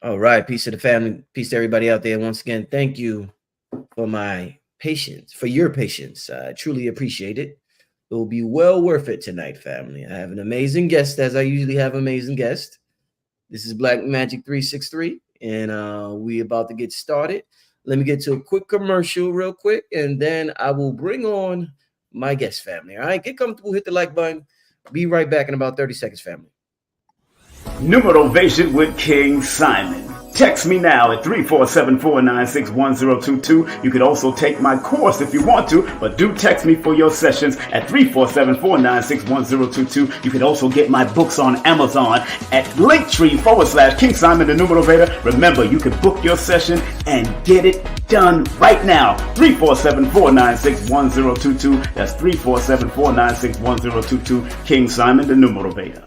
All right, peace to the family, peace to everybody out there. Once again, thank you for my patience, for your patience. I truly appreciate it. It will be well worth it tonight, family. I have an amazing guest, as I usually have amazing guests. This is Black Magic 363, and we about to get started. Let me get to a quick commercial real quick, and then I will bring on my guest family. All right, get comfortable, hit the like button. Be right back in about 30 seconds, family. Numerovation with King Simon. Text me now at 347-496-1022. You can also take my course if you want to, but do text me for your sessions at 347-496-1022. You can also get my books on Amazon at Linktree/King Simon the Numerovator. Remember, you can book your session and get it done right now. 347-496-1022. That's 347-496-1022. King Simon the Numerovator.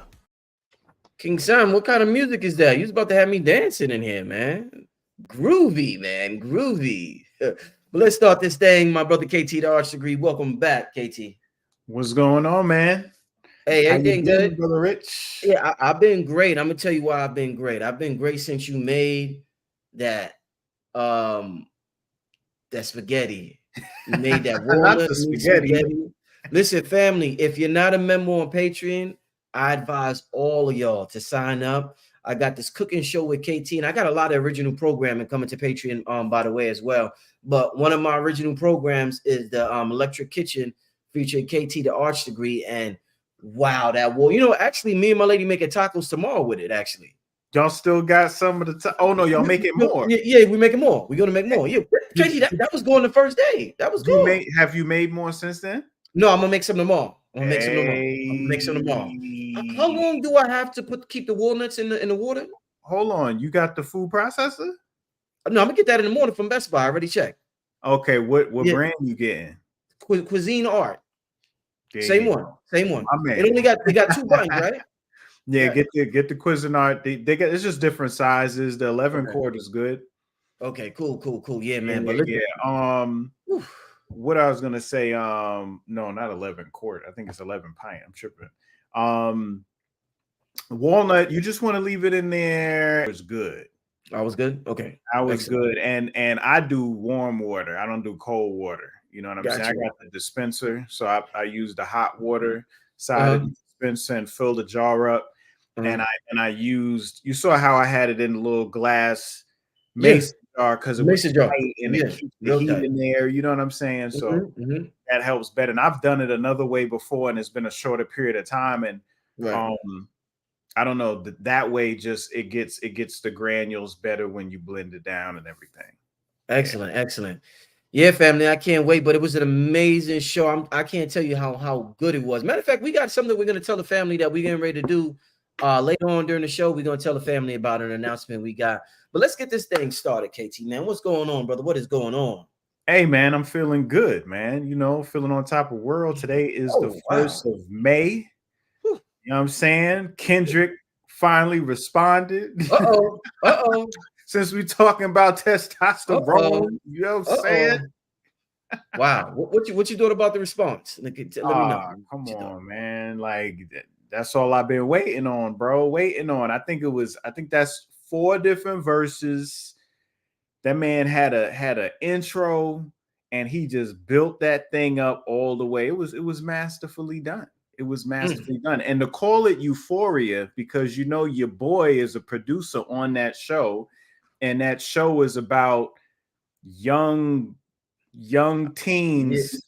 King Sam, what kind of music is that? You was about to have me dancing in here, man. Groovy, man. Groovy. But let's start this thing. My brother KT, the arts degree. Welcome back, KT. What's going on, man? Hey, everything good? Brother Rich? Yeah, I've been great. I'm gonna tell you why I've been great. I've been great since you made that that spaghetti. You made that walnut spaghetti. Listen, family, if you're not a member on Patreon, I advise all of y'all to sign up. I got this cooking show with KT, and I got a lot of original programming coming to Patreon, by the way, as well. But one of my original programs is the Electric Kitchen featuring KT, the arts degree. And wow, that well, actually, me and my lady making tacos tomorrow with it. Actually, y'all still got some of the oh no, y'all making more. Yeah, we're making more. We're gonna make more. Yeah, KT, that was going the first day. That was good. Have you made more since then? No, I'm gonna make some tomorrow. I'm gonna make some tomorrow. How long do I have to keep the walnuts in the water? Hold on, you got the food processor? No, I'm gonna get that in the morning from Best Buy. I already checked. Okay, what brand you getting? Cuisine Art. Same one. It only got 2 buttons, right? Yeah, get the Cuisine Art. They got it's just different sizes. The 11 quart is good. Okay, cool. Yeah, man. But what I was gonna say, no, not 11 quart. I think it's 11 pint. I'm tripping. Walnut, you just want to leave it in there. It was good. I was good. Okay, I was good, and I do warm water. I don't do cold water. You know what I'm saying? I got the dispenser, so I use the hot water side of the dispenser and fill the jar up. And I used. You saw how I had it in a little glass mason jar because it was tight and it keeps the heat in there. You know what I'm saying? So that helps better. And I've done it another way before, and it's been a shorter period of time. And I don't know that way. Just it gets the granules better when you blend it down and everything. Excellent. Yeah, family, I can't wait. But it was an amazing show. I can't tell you how good it was. Matter of fact, we got something we're gonna tell the family that we're getting ready to do later on during the show. We're gonna tell the family about an announcement we got. But let's get this thing started, KT, man. What's going on, brother? What is going on? Hey, man, I'm feeling good, man. Feeling on top of the world. Today is the 1st of May. You know what I'm saying? Kendrick finally responded. Uh-oh. Since we're talking about testosterone, you know what I'm saying? Wow. What you thought about the response? Let me know. Come on, man. Like, that's all I've been waiting on, bro. I think that's 4 different verses. That man had a intro, and he just built that thing up all the way. It was masterfully done. Done. And to call it Euphoria, because your boy is a producer on that show, and that show is about young teens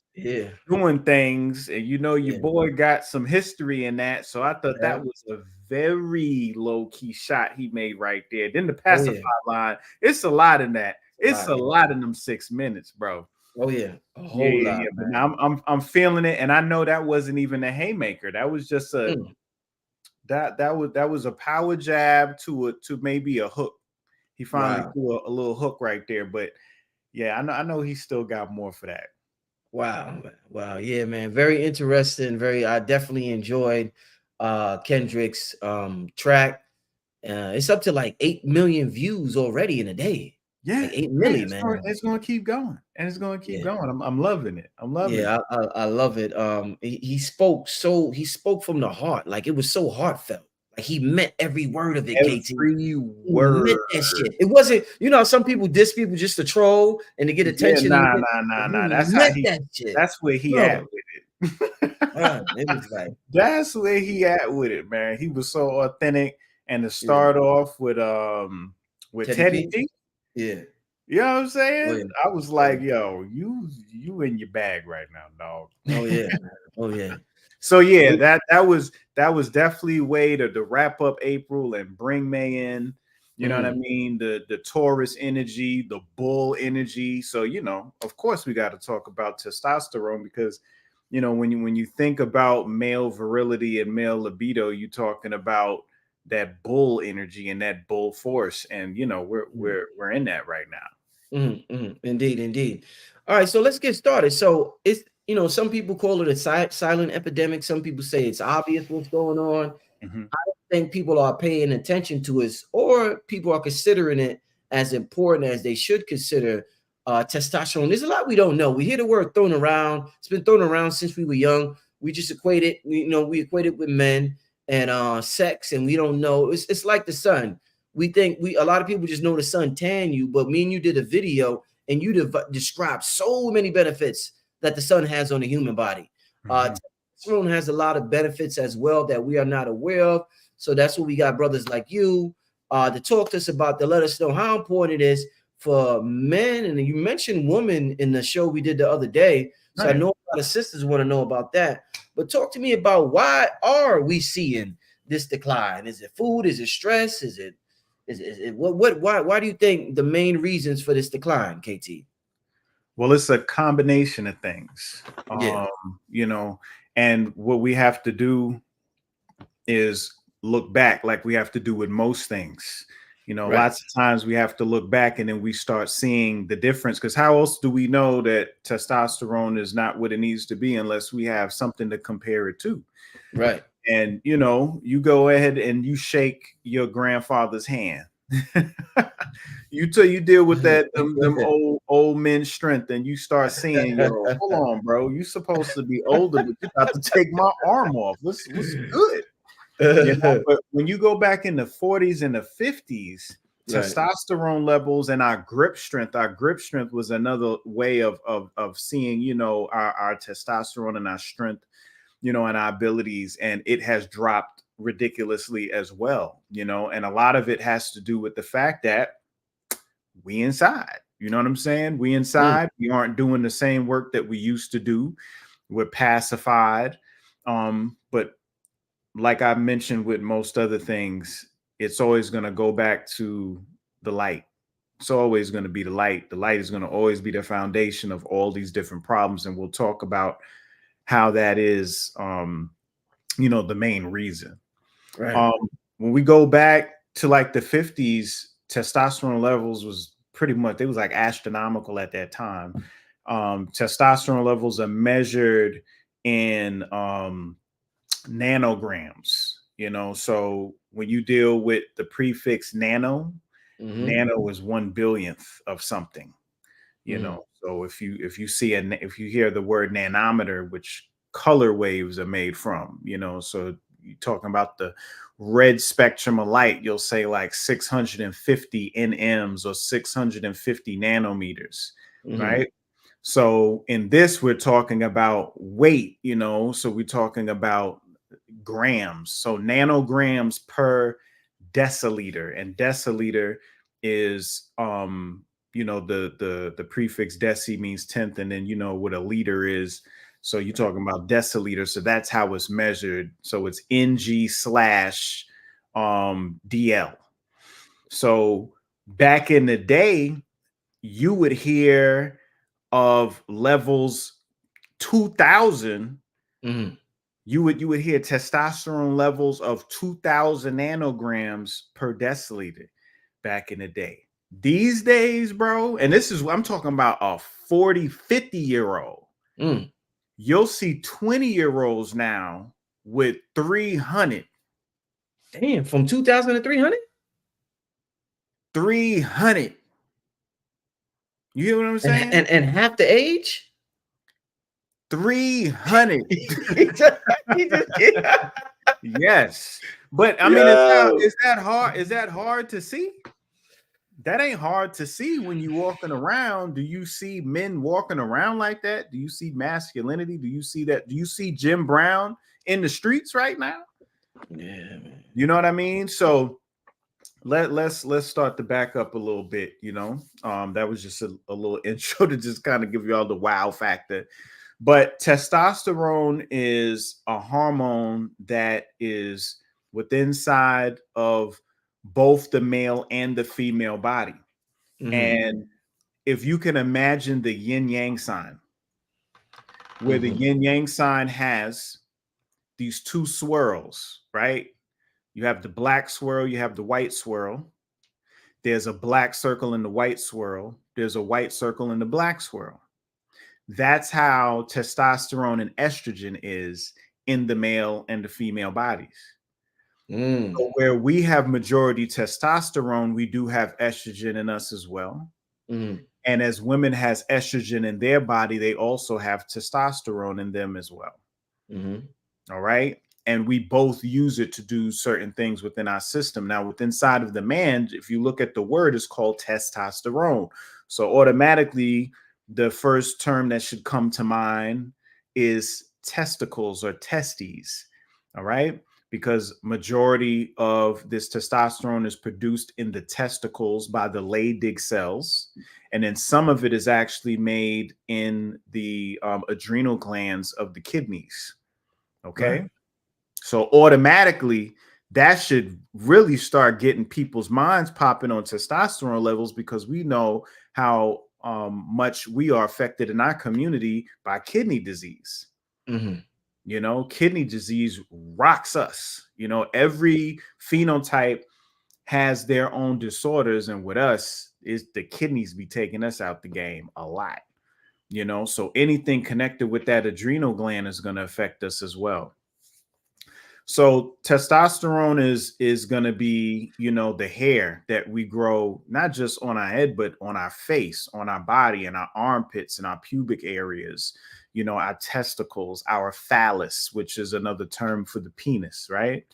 doing things, and your boy got some history in that. So I thought that was a very low-key shot he made right there. Then the pacify line, it's a lot in that. It's a lot in them 6 minutes, bro. Oh yeah, a whole lot. But now I'm feeling it, and I know that wasn't even a haymaker. That was just a that was a power jab to maybe a hook. He finally threw a little hook right there, but yeah, I know he still got more for that. Wow, yeah, man, very interesting. I definitely enjoyed Kendrick's track. It's up to like 8 million views already in a day. Yeah, like 8 million, man. It's going to keep going, and it's going to keep going. I'm loving it. I love it. He spoke from the heart. Like, it was so heartfelt. He meant every word of it, KT. Every word. He meant that shit. It wasn't, some people diss people just to troll and to get attention. Yeah, nah. That's where he at with it. It was like, that's where he at with it, man. He was so authentic. And to start off with Teddy P. Yeah. You know what I'm saying? Oh, yeah. I was like, yo, you in your bag right now, dog. Oh yeah. Oh yeah. So yeah, that was definitely a way to wrap up April and bring May in. You know what I mean? The Taurus energy, the bull energy. So, of course we got to talk about testosterone because, when you think about male virility and male libido, you're talking about that bull energy and that bull force. And, we're in that right now. Indeed. All right, so let's get started. So it's, some people call it a silent epidemic. Some people say it's obvious what's going on. I don't think people are paying attention to it, or people are considering it as important as they should consider testosterone. There's a lot we don't know. We hear the word thrown around. It's been thrown around since we were young. We just equate it. We equate it with men and sex, and we don't know. It's like the sun. We think a lot of people just know the sun tan you, but me and you did a video and you described so many benefits that the sun has on the human body. Testosterone has a lot of benefits as well that we are not aware of. So that's what we got brothers like you to talk to us about, to let us know how important it is for men. And you mentioned women in the show we did the other day. So I know a lot of sisters want to know about that. But talk to me about, why are we seeing this decline? Is it food? Is it stress? Is it why do you think the main reasons for this decline, KT? Well, it's a combination of things. And what we have to do is look back, like we have to do with most things. Lots of times we have to look back and then we start seeing the difference, because how else do we know that testosterone is not what it needs to be unless we have something to compare it to? Right. And, you go ahead and you shake your grandfather's hand. you deal with that them old men's strength, and you start seeing, hold on, bro, you supposed to be older, but you got to take my arm off. What's good? But when you go back in the 40s and the 50s, testosterone levels and our grip strength was another way of seeing, our testosterone and our strength, and our abilities, and it has dropped ridiculously as well, and a lot of it has to do with the fact that we inside, you know what I'm saying? We inside, we aren't doing the same work that we used to do. We're pacified. But like I mentioned with most other things, it's always going to go back to the light. It's always going to be the light. The light is going to always be the foundation of all these different problems. And we'll talk about how that is, the main reason. Right. When we go back to like the 50s, testosterone levels was pretty much, it was like astronomical at that time. Testosterone levels are measured in nanograms, so when you deal with the prefix nano, nano is 1/1000th of something, so if you if you hear the word nanometer, which color waves are made from, so you're talking about the red spectrum of light, you'll say like 650 nms or 650 nanometers, right? So in this, we're talking about weight, so we're talking about grams, so nanograms per deciliter, and deciliter is the prefix deci means tenth, and then what a liter is, so you're talking about deciliter, so that's how it's measured, so it's Ng/dl. So back in the day, you would hear of levels 2000. You would hear testosterone levels of 2000 nanograms per deciliter back in the day. These days, bro, and this is what I'm talking about, a 40, 50-year-old. You'll see 20-year-olds now with 300. Damn, from 2000 to 300? 300. You hear what I'm saying? And half the age? 300. Yes. But I mean, is that hard? Is that hard to see? That ain't hard to see when you walking around. Do you see men walking around like that? Do you see masculinity? Do you see that? Do you see Jim Brown in the streets right now? Yeah, man. You know what I mean? So let's start to back up a little bit. You know, that was just a little intro to just kind of give you all the wow factor. But testosterone is a hormone that is within inside of both the male and the female body. Mm-hmm. And if you can imagine the yin yang sign, where the yin yang sign has these two swirls, right? You have the black swirl, you have the white swirl. There's a black circle in the white swirl. There's a white circle in the black swirl. That's how testosterone and estrogen is in the male and the female bodies. So where we have majority testosterone, we do have estrogen in us as well. And as women has estrogen in their body, they also have testosterone in them as well. All right. And we both use it to do certain things within our system. Now, within inside of the man, if you look at the word, it's called testosterone. So automatically, the first term that should come to mind is testicles or testes. All right. Because majority of this testosterone is produced in the testicles by the Leydig cells. And then some of it is actually made in the adrenal glands of the kidneys. Okay. Right. So automatically, that should really start getting people's minds popping on testosterone levels, because we know how much we are affected in our community by kidney disease. You know, kidney disease rocks us. You know, every phenotype has their own disorders. And with us, is the kidneys be taking us out the game a lot. You know, so anything connected with that adrenal gland is going to affect us as well. So testosterone is going to be, you know, the hair that we grow, not just on our head, but on our face, on our body, and our armpits and our pubic areas, you know, our testicles, our phallus, which is another term for the penis, right?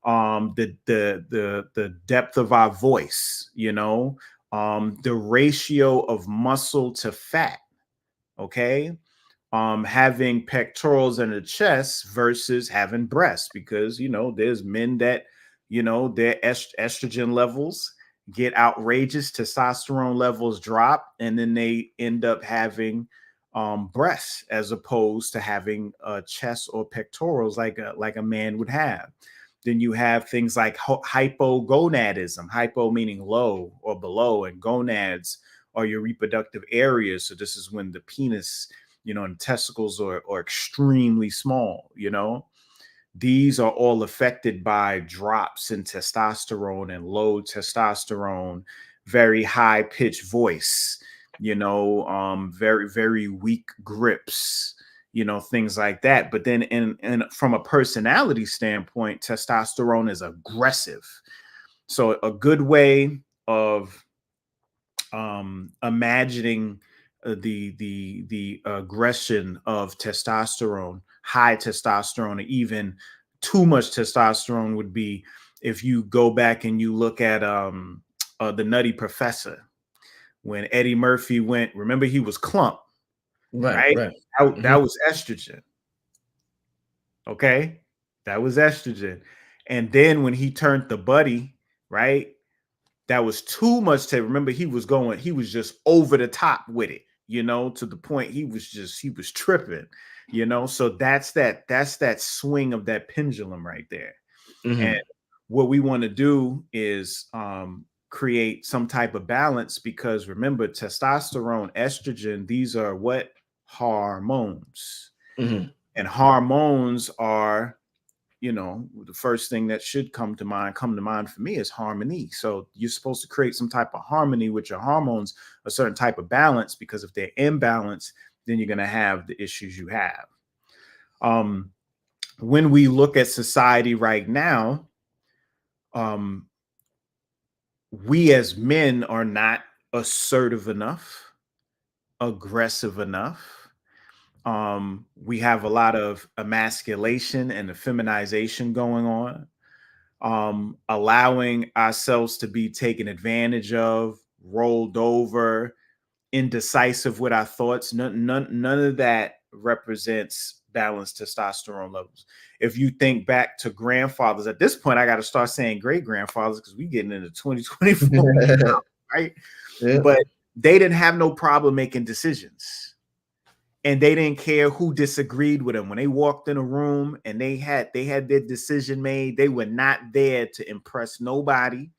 The depth of our voice, you know, the ratio of muscle to fat. Okay. Having pectorals and a chest versus having breasts, because, you know, there's men that, you know, their estrogen levels get outrageous, testosterone levels drop, and then they end up having breasts as opposed to having a chest or pectorals like a man would have. Then you have things like hypogonadism, hypo meaning low or below, and gonads are your reproductive areas. So this is when the penis, you know, and testicles are extremely small. You know, these are all affected by drops in testosterone and low testosterone, very high pitched voice, you know, very, very weak grips, you know, things like that. But then in from a personality standpoint, testosterone is aggressive. So a good way of imagining the aggression of testosterone, high testosterone, or even too much testosterone would be if you go back and you look at the Nutty Professor. When Eddie Murphy went, remember, he was clump, right? That was estrogen. Okay, that was estrogen. And then when he turned the Buddy, right, that was too much to remember. He was just over the top with it, you know, to the point he was tripping, you know. So that's that swing of that pendulum right there. And what we want to do is create some type of balance, because remember, testosterone, estrogen, these are what? Hormones. And hormones are, you know, the first thing that should come to mind for me is harmony. So you're supposed to create some type of harmony with your hormones, a certain type of balance, because if they're imbalanced, then you're going to have the issues you have. When we look at society right now, we as men are not assertive enough, aggressive enough. We have a lot of emasculation and effeminization going on. allowing ourselves to be taken advantage of, rolled over, indecisive with our thoughts. None of that represents balanced testosterone levels. If you think back to grandfathers, at this point, I got to start saying great grandfathers because we're getting into 2024, right? Yeah. But they didn't have no problem making decisions. And they didn't care who disagreed with them. When they walked in a room and they had their decision made, they were not there to impress nobody,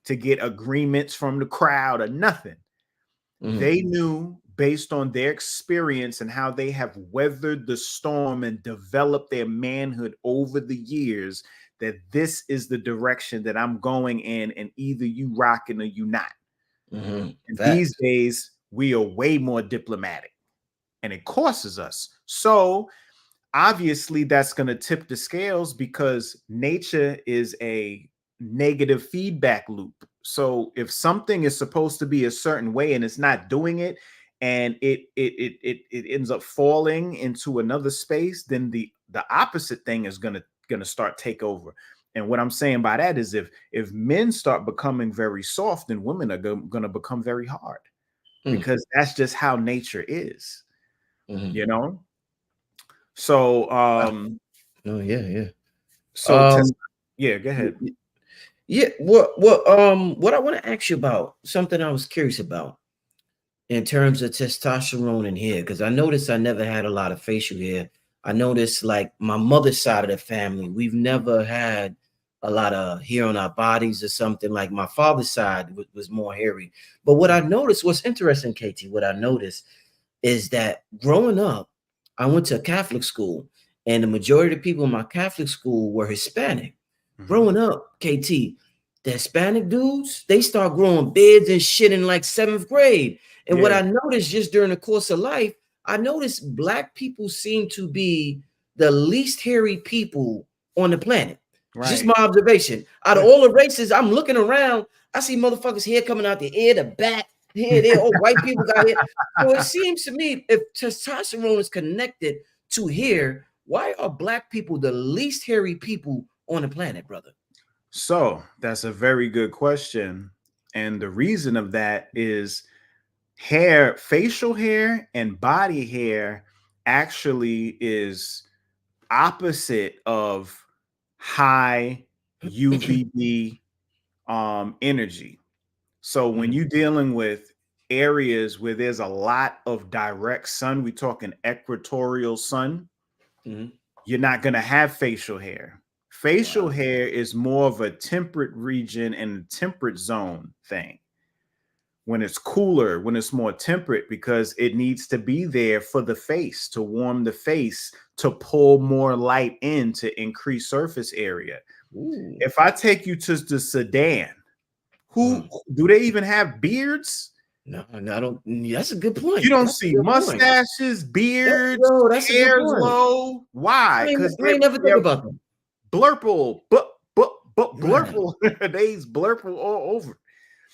to get agreements from the crowd or nothing. They knew based on their experience and how they have weathered the storm and developed their manhood over the years that this is the direction that I'm going in, and either you rocking or you not. And these days, we are way more diplomatic, and it costs us. So obviously that's going to tip the scales because nature is a negative feedback loop. So if something is supposed to be a certain way and it's not doing it, and it ends up falling into another space, then the opposite thing is gonna start take over. And what I'm saying by that is if men start becoming very soft, then women are gonna become very hard, because that's just how nature is, you know. So so yeah, go ahead. Yeah, what I want to ask you about, something I was curious about in terms of testosterone in hair, because I noticed I never had a lot of facial hair. I noticed, like, my mother's side of the family, we've never had a lot of hair on our bodies or something. Like my father's side was more hairy. But what I noticed, what's interesting, KT, what I noticed is that growing up, I went to a Catholic school, and the majority of the people in my Catholic school were Hispanic. Growing up, KT, the Hispanic dudes, they start growing beards and shit in like 7th grade. And what I noticed just during the course of life, I noticed Black people seem to be the least hairy people on the planet. Just my observation. Out of all the races, I'm looking around, I see motherfuckers hair coming out the ear, the back, here, there. Oh, white people got hair. So it seems to me, if testosterone is connected to hair, why are Black people the least hairy people on the planet, brother? So that's a very good question. And the reason of that is hair, facial hair and body hair actually is opposite of high UVB energy. So when you're dealing with areas where there's a lot of direct sun, we're talking equatorial sun, you're not going to have facial hair. Facial hair is more of a temperate region and temperate zone thing. When it's cooler, when it's more temperate, because it needs to be there for the face, to warm the face, to pull more light in, to increase surface area. If I take you to the Sudan, who do they even have beards? No, I don't. That's a good point. You don't see mustaches, beards, hair's low. Why? Because I ain't never think about them. Blurple, blurple. They's blurple all over.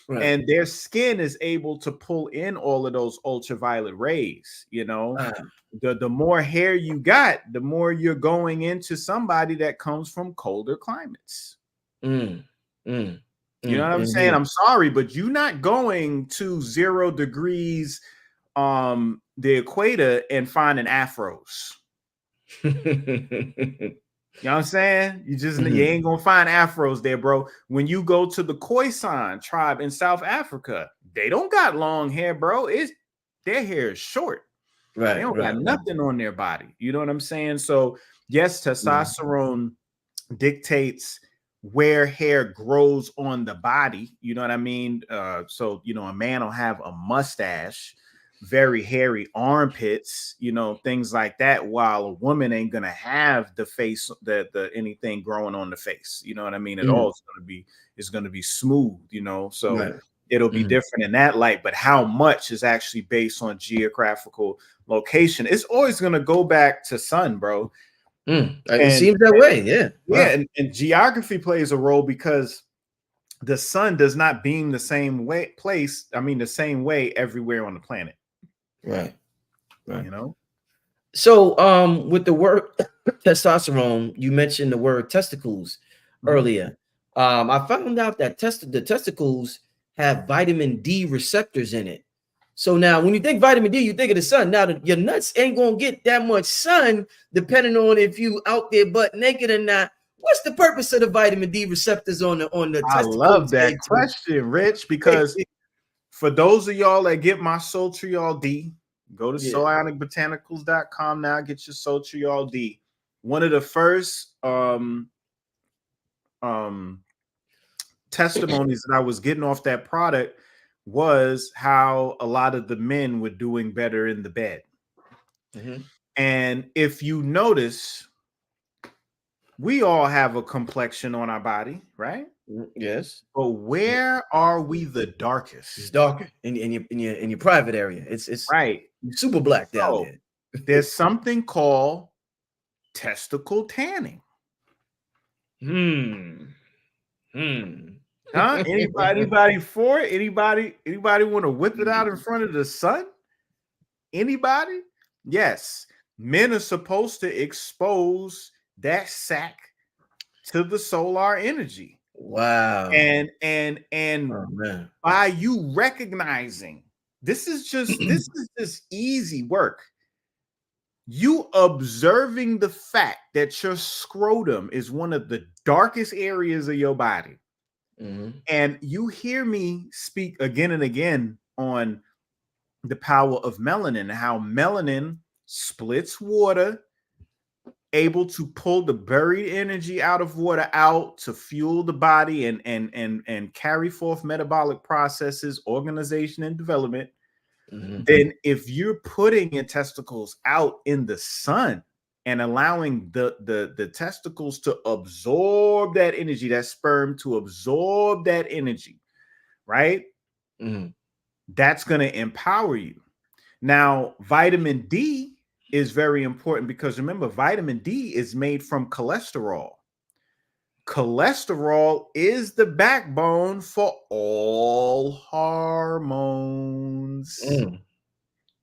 Right. And their skin is able to pull in all of those ultraviolet rays. You know, the more hair you got, the more you're going into somebody that comes from colder climates. You know what I'm saying? I'm sorry, but you're not going to 0 degrees the equator and finding afros. You know what I'm saying? You ain't gonna find afros there, bro. When you go to the Khoisan tribe in South Africa, they don't got long hair, bro. Their hair is short. Right. They don't got nothing on their body. You know what I'm saying? So yes, testosterone dictates where hair grows on the body. You know what I mean? So, you know, a man will have a mustache, very hairy armpits, you know, things like that, while a woman ain't gonna have the face, the anything growing on the face, you know what I mean, at all. It's gonna be smooth, you know, so it'll be different in that light. But how much is actually based on geographical location. It's always gonna go back to sun, bro. It seems that way. And geography plays a role, because the sun does not beam the same way the same way everywhere on the planet. Right. You know. So with the word testosterone, you mentioned the word testicles earlier. I found out that the testicles have vitamin D receptors in it. So now when you think vitamin D, you think of the sun. Now your nuts ain't gonna get that much sun, depending on if you out there butt naked or not. What's the purpose of the vitamin D receptors on the I testicles? love that question, Rich, because for those of y'all that get my Sotriol D, go to soionicbotanicals.com now, get your Sotriol D. One of the first testimonies that I was getting off that product was how a lot of the men were doing better in the bed. Mm-hmm. And if you notice, we all have a complexion on our body, right? Yes. But where are we the darkest? It's darker in your private area. It's right. Super black down there. There's something called testicle tanning. Huh? Anybody for it? Anybody want to whip it out in front of the sun? Anybody? Yes. Men are supposed to expose that sac to the solar energy. Wow. And by you recognizing this is just easy work. You observing the fact that your scrotum is one of the darkest areas of your body. Mm-hmm. And you hear me speak again and again on the power of melanin, how melanin splits water, able to pull the buried energy out of water out to fuel the body and carry forth metabolic processes, organization, and development. Mm-hmm. Then if you're putting your testicles out in the sun and allowing the testicles to absorb that energy, that sperm to absorb that energy, right? Mm-hmm. That's going to empower you. Now, vitamin D is very important because remember, vitamin D is made from cholesterol. Cholesterol is the backbone for all hormones.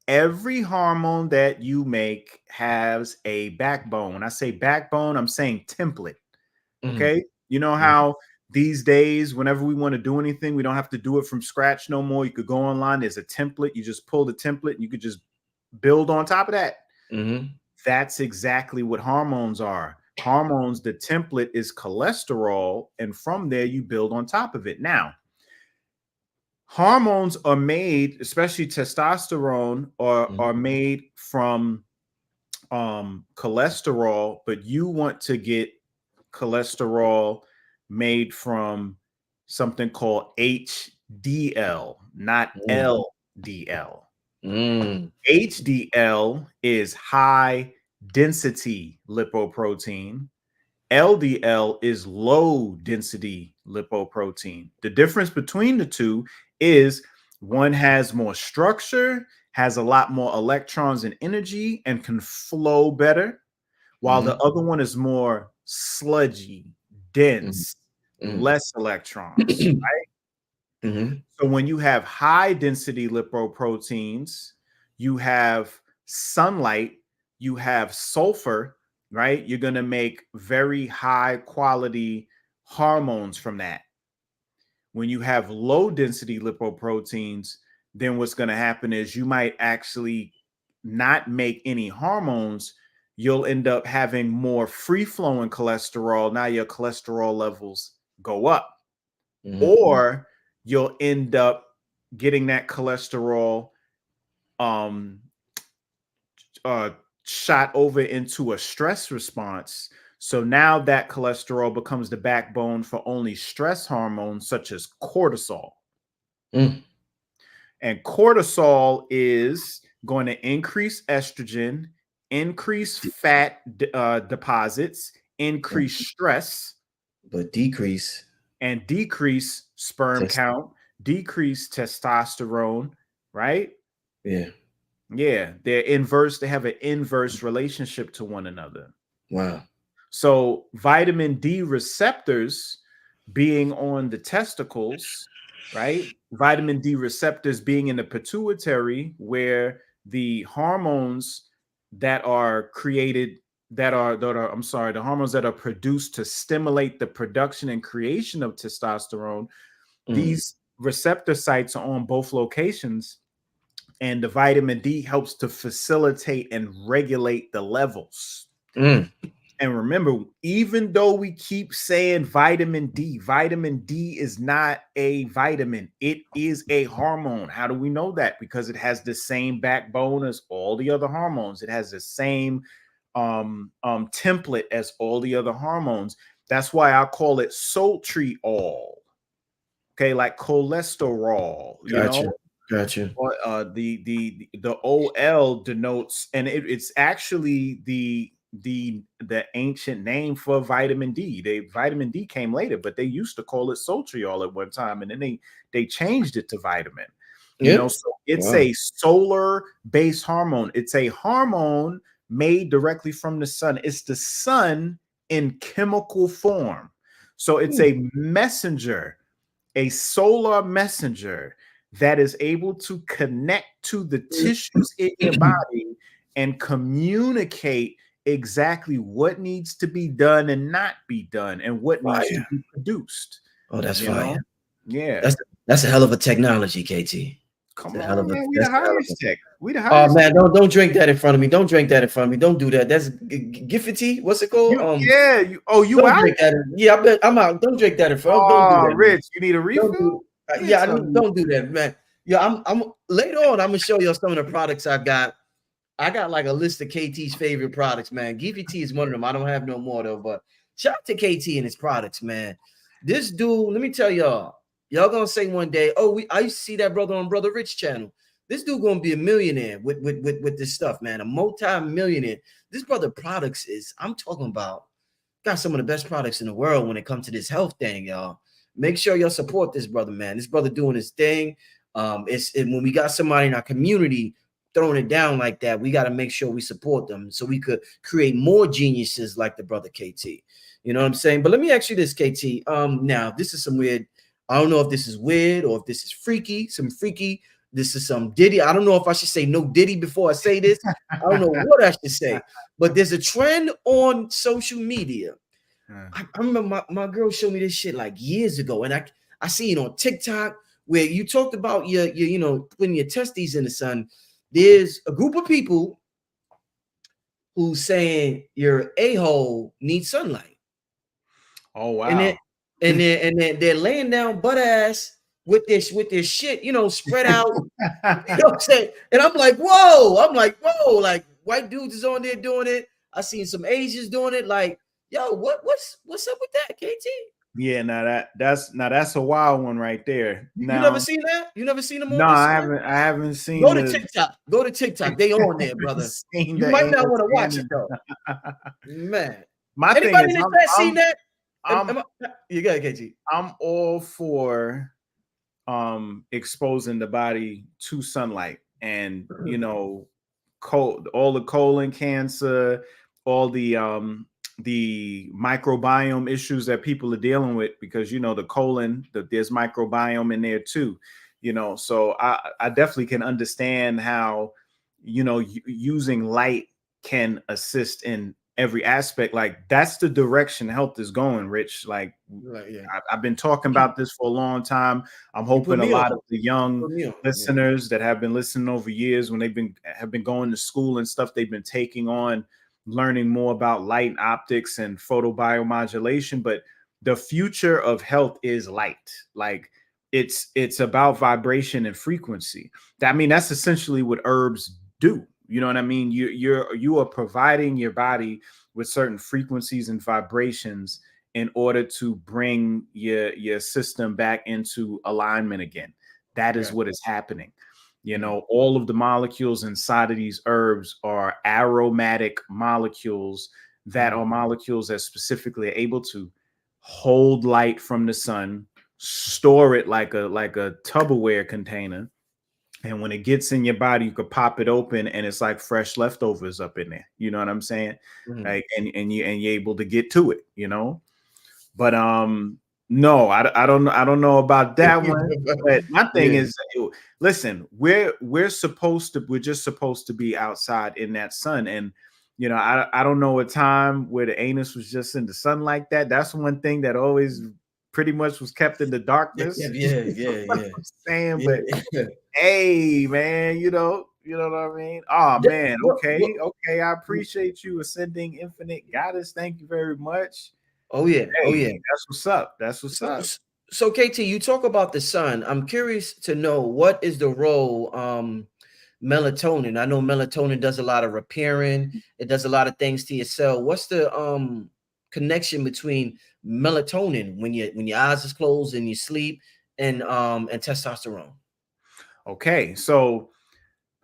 Every hormone that you make has a backbone. When I say backbone, I'm saying template. Okay. You know how these days, whenever we want to do anything, we don't have to do it from scratch no more. You could go online. There's a template. You just pull the template and you could just build on top of that. That's exactly what hormones are. Hormones, the template is cholesterol, and from there you build on top of it. Now, hormones are made, especially testosterone, are made from cholesterol, but you want to get cholesterol made from something called HDL, not LDL. HDL is high density lipoprotein. LDL is low density lipoprotein. The difference between the two is one has more structure, has a lot more electrons and energy, and can flow better, while the other one is more sludgy, dense, less electrons, right? So when you have high density lipoproteins, you have sunlight, you have sulfur, right? You're going to make very high quality hormones from that. When you have low density lipoproteins, then what's going to happen is you might actually not make any hormones. You'll end up having more free flowing cholesterol. Now your cholesterol levels go up. Or you'll end up getting that cholesterol shot over into a stress response. So now that cholesterol becomes the backbone for only stress hormones such as cortisol. And cortisol is going to increase estrogen, increase fat deposits, increase stress, but decrease sperm count, decrease testosterone, right? Yeah, they're inverse. They have an inverse relationship to one another. Wow. So vitamin D receptors being on the testicles, right? Vitamin D receptors being in the pituitary, where the hormones that are created, the hormones that are produced to stimulate the production and creation of testosterone, these receptor sites are on both locations, and the vitamin D helps to facilitate and regulate the levels. And remember, even though we keep saying vitamin D is not a vitamin. It is a hormone. How do we know that? Because it has the same backbone as all the other hormones. It has the same template as all the other hormones. That's why I call it sultriol. Okay, like cholesterol. Gotcha. Or, the OL denotes, and it's actually the ancient name for vitamin D. Vitamin D came later, but they used to call it sultriol at one time, and then they changed it to vitamin. So it's a solar-based hormone. It's a hormone made directly from the sun. It's the sun in chemical form. So it's a messenger, a solar messenger that is able to connect to the tissues in your body and communicate exactly what needs to be done and not be done, and what needs to be produced. Oh, that's fire. Yeah. That's a hell of a technology, KT. Come on, man. We the highest tech. Oh man, don't drink that in front of me. Don't drink that in front of me. Don't do that. That's Giffity. What's it called? You out? Drink that I bet I'm out. Don't drink that in front. Don't do that, Rich, you need a refill? Don't do that, man. Yeah, I'm later on. I'm gonna show you some of the products I got. I got like a list of KT's favorite products, man. Giffity is one of them. I don't have no more though, but shout out to KT and his products, man. This dude, let me tell y'all gonna say one day, I used to see that brother on Brother Rich channel. This dude gonna be a millionaire with this stuff, man. A multi-millionaire. This brother products I'm talking about, got some of the best products in the world when it comes to this health thing, y'all. Make sure y'all support this brother, man. This brother doing his thing. When we got somebody in our community throwing it down like that, we got to make sure we support them so we could create more geniuses like the brother KT. You know what I'm saying? But let me ask you this, KT. Now this is some weird. I don't know if this is weird or if this is freaky. This is some Diddy. I don't know if I should say no Diddy before I say this. I don't know what I should say. But there's a trend on social media. I remember my girl showed me this shit like years ago, and I see it on TikTok where you talked about your putting your testes in the sun. There's a group of people who's saying your a-hole needs sunlight. Oh wow! And they're laying down butt ass with their shit, spread out. You know what I'm saying? And I'm like, whoa! Like white dudes is on there doing it. I seen some Asians doing it. Like, yo, what's up with that, KT? Yeah, that's a wild one right there. You never seen that? You never seen them? No, I haven't seen. Go to TikTok. They on there, brother. You might not want to watch it though, man. Anybody in the chat seen that? You got it, KT. I'm all for exposing the body to sunlight, and all the colon cancer, all the microbiome issues that people are dealing with, because the colon, there's microbiome in there too, so I definitely can understand how using light can assist in every aspect. Like, that's the direction health is going, Rich. Like, I've been talking about this for a long time. I'm hoping a lot of the young listeners that have been listening over years, when have been going to school and stuff, they've been taking on learning more about light and optics and photobiomodulation. But the future of health is light. Like, it's about vibration and frequency. That's essentially what herbs do. You know what I mean? You are providing your body with certain frequencies and vibrations in order to bring your system back into alignment again. That is what is happening. All of the molecules inside of these herbs are aromatic molecules that are molecules that specifically are able to hold light from the sun, store it like a Tupperware container, and when it gets in your body, you could pop it open and it's like fresh leftovers up in there. You know what I'm saying? Like, and you're able to get to it. But no, I don't know about that one. But my thing is, listen, we're just supposed to be outside in that sun, and You know, I don't know a time where the anus was just in the sun like that. That's one thing that always pretty much was kept in the darkness. Yeah. I'm saying, Yeah. but hey, man, you know what I mean? Oh man, okay. I appreciate you, Ascending Infinite Goddess. Thank you very much. Oh yeah. Hey, that's what's up. That's what's up. So KT, you talk about the sun. I'm curious to know, what is the role melatonin? I know melatonin does a lot of repairing. It does a lot of things to your cell. What's the connection between melatonin when your eyes is closed and you sleep and testosterone? Okay, so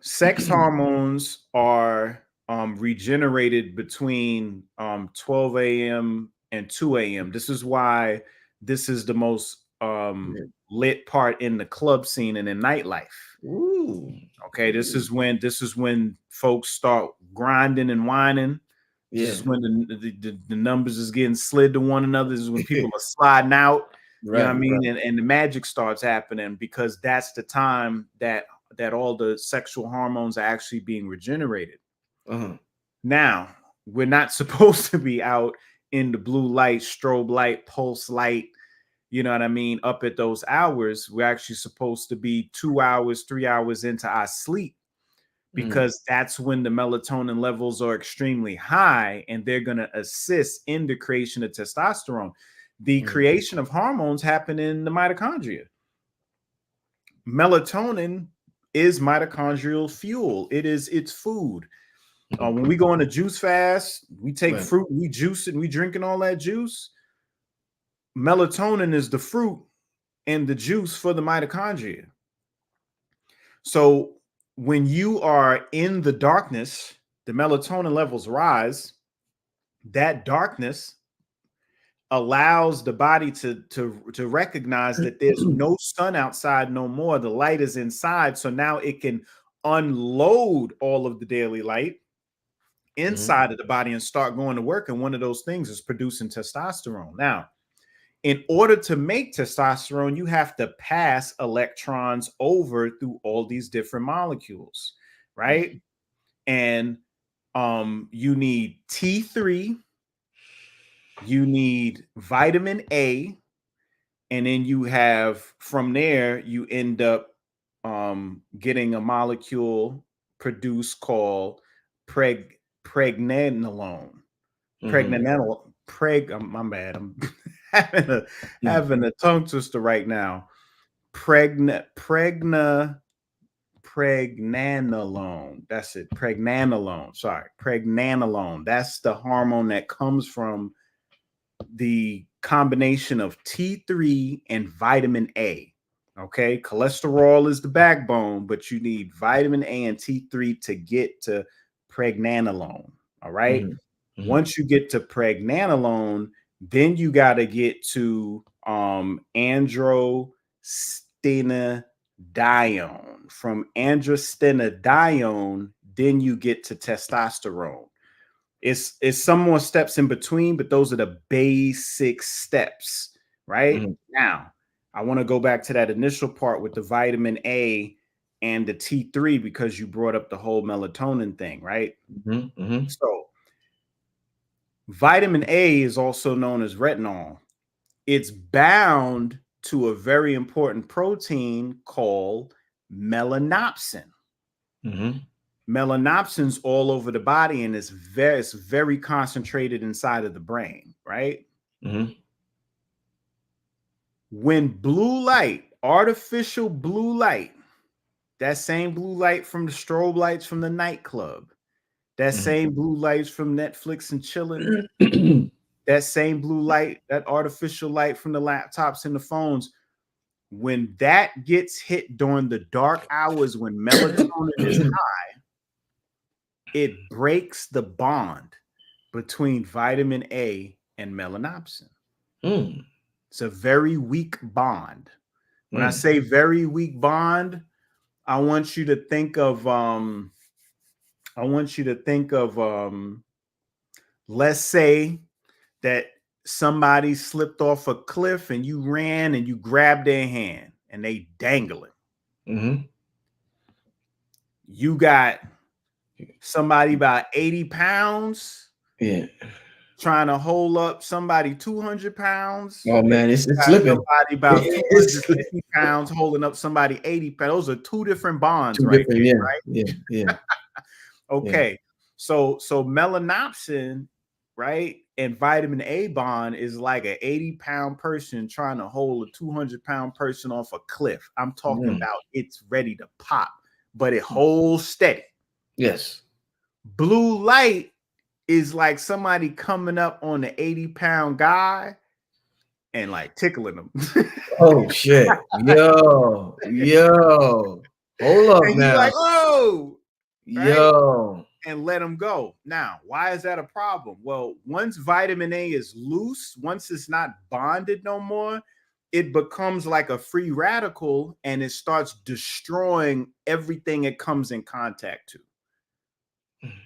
sex hormones are regenerated between 12 a.m. and 2 a.m. This is why this is the most lit part in the club scene and in nightlife. Ooh. Okay, this is when folks start grinding and whining. Yeah. This is when the numbers is getting slid to one another. This is when people are sliding out. You know what I mean? Right. And the magic starts happening, because that's the time that all the sexual hormones are actually being regenerated. Now, we're not supposed to be out in the blue light, strobe light, pulse light, you know what I mean, up at those hours. We're actually supposed to be 2 hours, 3 hours into our sleep, because that's when the melatonin levels are extremely high, and they're going to assist in the creation of testosterone. The creation of hormones happen in the mitochondria. Melatonin is mitochondrial fuel. It's food. When we go on a juice fast, we take fruit, we juice it, and we drinking all that juice. Melatonin is the fruit and the juice for the mitochondria. So when you are in the darkness, the melatonin levels rise. That darkness allows the body to recognize that there's no sun outside no more. The light is inside. So now it can unload all of the daily light inside of the body and start going to work. And one of those things is producing testosterone. Now, in order to make testosterone, you have to pass electrons over through all these different molecules, right? And you need T3, you need vitamin A, and then you have, from there, you end up getting a molecule produced called pregnenolone. My bad. I'm having a tongue twister right now. Pregnanolone. That's it. Pregnanolone. Sorry. Pregnanolone. That's the hormone that comes from the combination of T3 and vitamin A. Okay. Cholesterol is the backbone, but you need vitamin A and T3 to get to pregnanolone. All right. Once you get to pregnanolone, then you got to get to androstenedione. From androstenedione, then you get to testosterone. It's some more steps in between, but those are the basic steps, right? Now, I want to go back to that initial part with the vitamin A and the T3, because you brought up the whole melatonin thing, right? So vitamin A is also known as retinol. It's bound to a very important protein called melanopsin. Melanopsin's all over the body, and it's very concentrated inside of the brain, right? When blue light, artificial blue light, that same blue light from the strobe lights from the nightclub, that same blue lights from Netflix and chilling, that same blue light, that artificial light from the laptops and the phones, when that gets hit during the dark hours when melatonin is high, it breaks the bond between vitamin A and melanopsin. It's a very weak bond. When I say very weak bond, I want you to think of let's say that somebody slipped off a cliff and you ran and you grabbed their hand and they dangling. You got somebody about 80 pounds. Yeah. Trying to hold up somebody 200 pounds. Oh man, it's slipping. Somebody about It's 250 pounds holding up somebody 80 pounds. Those are two different bonds, two right different, there, yeah, right? yeah. Okay. So melanopsin, right? And vitamin A bond is like an 80-pound person trying to hold a 200-pound person off a cliff. I'm talking about it's ready to pop, but it holds steady. Yes. Blue light is like somebody coming up on the 80-pound guy and like tickling them. Oh shit. Yo. Hold up and now. You're like, oh, yo. Right? And let them go. Now, why is that a problem? Well, once vitamin A is loose, once it's not bonded no more, it becomes like a free radical and it starts destroying everything it comes in contact to.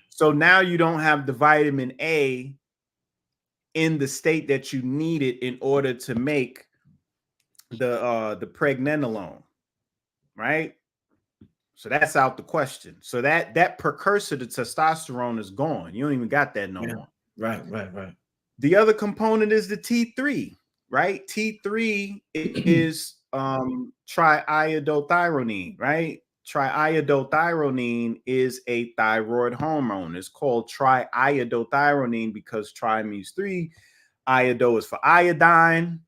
So now you don't have the vitamin A in the state that you need it in order to make the pregnenolone, right? So that's out the question. So that precursor to testosterone is gone. You don't even got that no more. Right. The other component is the T3, right? T3 is triiodothyronine, right? Triiodothyronine is a thyroid hormone. It's called triiodothyronine because tri means 3. Iodo is for iodine.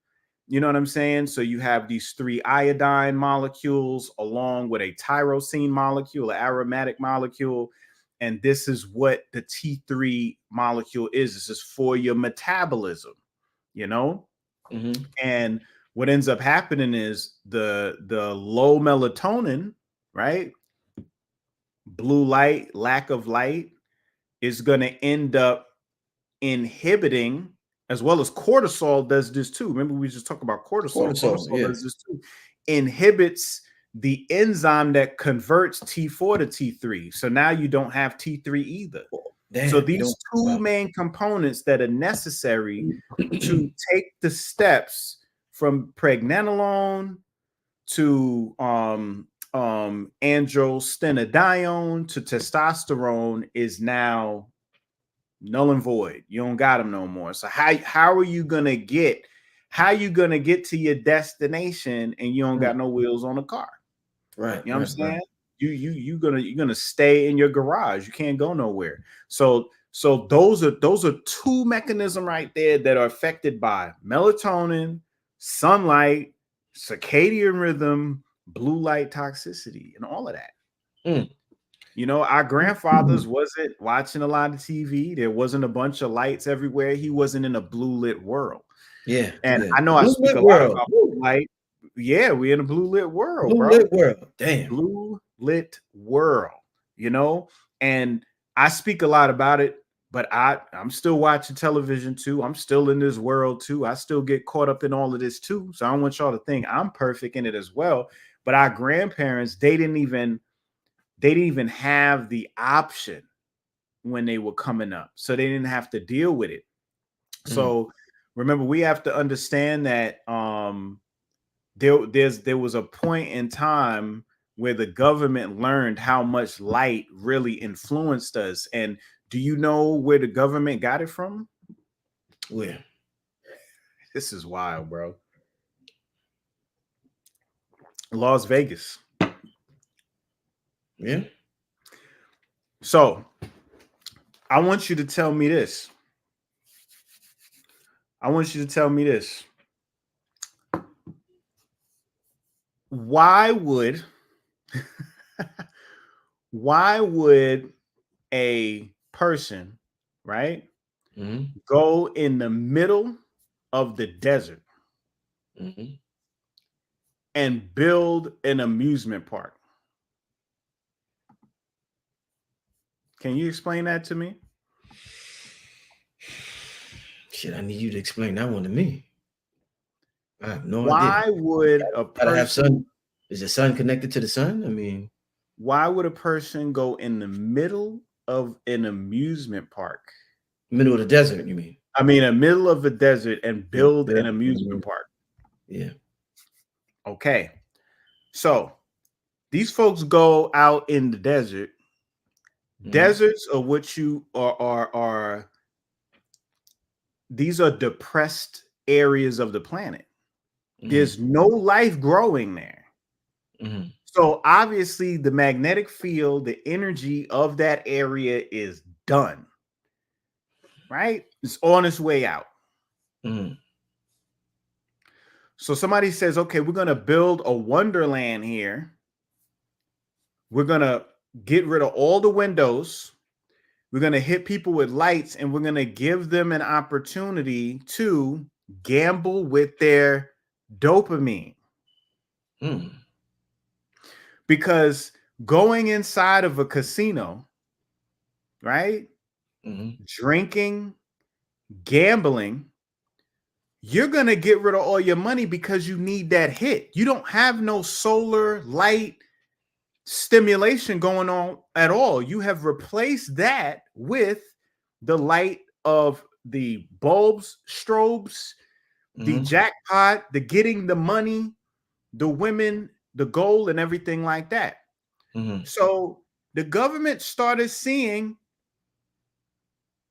You know what I'm saying? So you have these 3 iodine molecules along with a tyrosine molecule, an aromatic molecule. And this is what the T3 molecule is. This is for your metabolism, you know? Mm-hmm. And what ends up happening is the low melatonin, right? Blue light, lack of light is going to end up inhibiting, as well as cortisol does this too. Remember, we just talked about cortisol. Cortisol does this too. Inhibits the enzyme that converts T4 to T3. So now you don't have T3 either. Damn, so these two main components that are necessary to take the steps from pregnenolone to androstenedione to testosterone is now null and void. You don't got them no more. So how are you gonna get to your destination and you don't got no wheels on the car? Right. You know what I'm saying? You're gonna stay in your garage. You can't go nowhere. So those are two mechanisms right there that are affected by melatonin, sunlight, circadian rhythm, blue light toxicity, and all of that. You know, our grandfathers wasn't watching a lot of TV. There wasn't a bunch of lights everywhere. He wasn't in a blue lit world. Yeah. And I know I speak a lot about blue light. Yeah, we're in a blue lit world, bro. Blue lit world. Damn. Blue lit world, you know? And I speak a lot about it, but I'm still watching television too. I'm still in this world too. I still get caught up in all of this too. So I don't want y'all to think I'm perfect in it as well. But our grandparents, they didn't even have the option when they were coming up. So they didn't have to deal with it. So remember, we have to understand that there was a point in time where the government learned how much light really influenced us. And do you know where the government got it from? Where? This is wild, bro. Las Vegas. Yeah. So I want you to tell me this. Why would a person, right, go in the middle of the desert and build an amusement park? Can you explain that to me? Shit, I need you to explain that one to me. I have no idea. Why would a person have sun? Is the sun connected to the sun? I mean, why would a person go in the middle of an amusement park? Middle of the desert, you mean? I mean, a middle of a desert and build an amusement park. Yeah. Okay. So these folks go out in the desert Deserts are what you are these are depressed areas of the planet. There's no life growing there. So obviously the magnetic field, the energy of that area is done. Right? It's on its way out. So somebody says, okay, we're going to build a wonderland here. We're going to get rid of all the windows. We're going to hit people with lights, and we're going to give them an opportunity to gamble with their dopamine. Because going inside of a casino, right? Drinking, gambling, you're going to get rid of all your money because you need that hit. You don't have no solar light stimulation going on at all. You have replaced that with the light of the bulbs, strobes, the jackpot, the getting the money, the women, the gold, and everything like that. So the government started seeing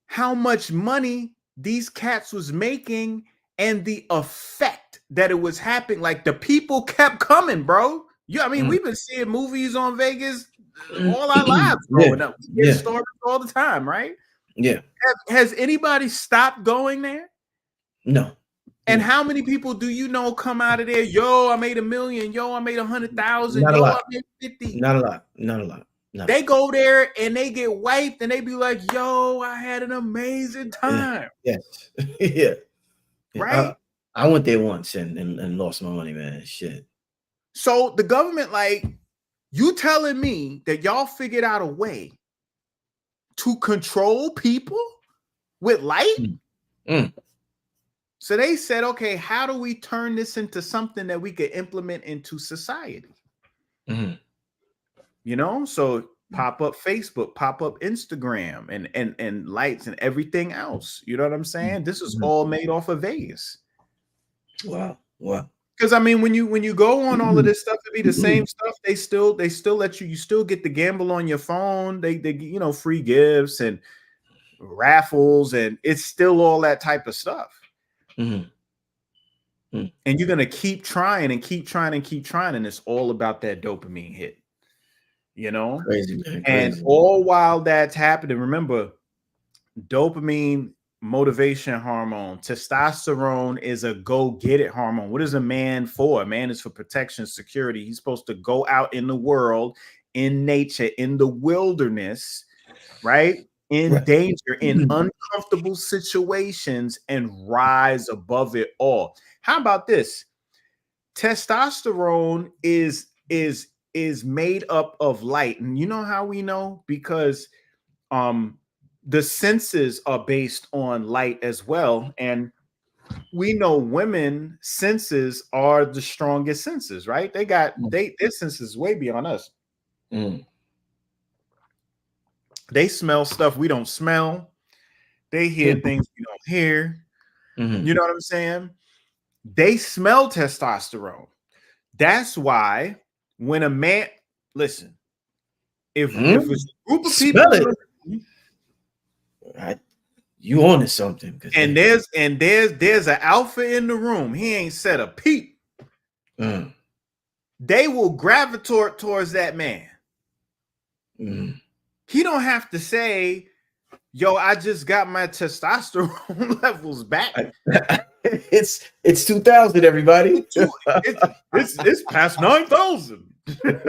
how much money these cats was making and the effect that it was happening. Like the people kept coming, bro. I mean, we've been seeing movies on Vegas all our lives growing up. We get stories all the time, right? Yeah. Has anybody stopped going there? No. And how many people do you know come out of there? Yo, I made $1 million. Yo, I made 100,000. Yo, I made 50. Not a lot. Not a lot. They go there and they get wiped and they be like, yo, I had an amazing time. Yes. Yeah. Right? I went there once and lost my money, man. Shit. So the government, like, you telling me that y'all figured out a way to control people with light? So they said, okay, how do we turn this into something that we could implement into society? You know, so pop up Facebook, pop up Instagram, and lights and everything else. You know what I'm saying? This is all made off of Vegas. Wow. Because I mean, when you go on all of this stuff, it be the same stuff. They still let you still get the gamble on your phone. They you know, free gifts and raffles, and it's still all that type of stuff. And you're gonna keep trying and keep trying and keep trying, and it's all about that dopamine hit. You know, crazy, man. And all while that's happening, remember, dopamine, motivation hormone, testosterone is a go-get-it hormone. What is a man for? A man is for protection, security. He's supposed to go out in the world, in nature, in the wilderness, right? In danger, in uncomfortable situations, and rise above it all. How about this? Testosterone is made up of light. And you know how we know? Because the senses are based on light as well. And we know women senses are the strongest senses, right? Their senses way beyond us. They smell stuff we don't smell. They hear things we don't hear. You know what I'm saying? They smell testosterone. That's why when a man, listen, if it's a group of people, you on to something. And there's an alpha in the room. He ain't said a peep. They will gravitate towards that man. He don't have to say, yo, I just got my testosterone levels back. It's 2000, everybody. It's past 9,000. You know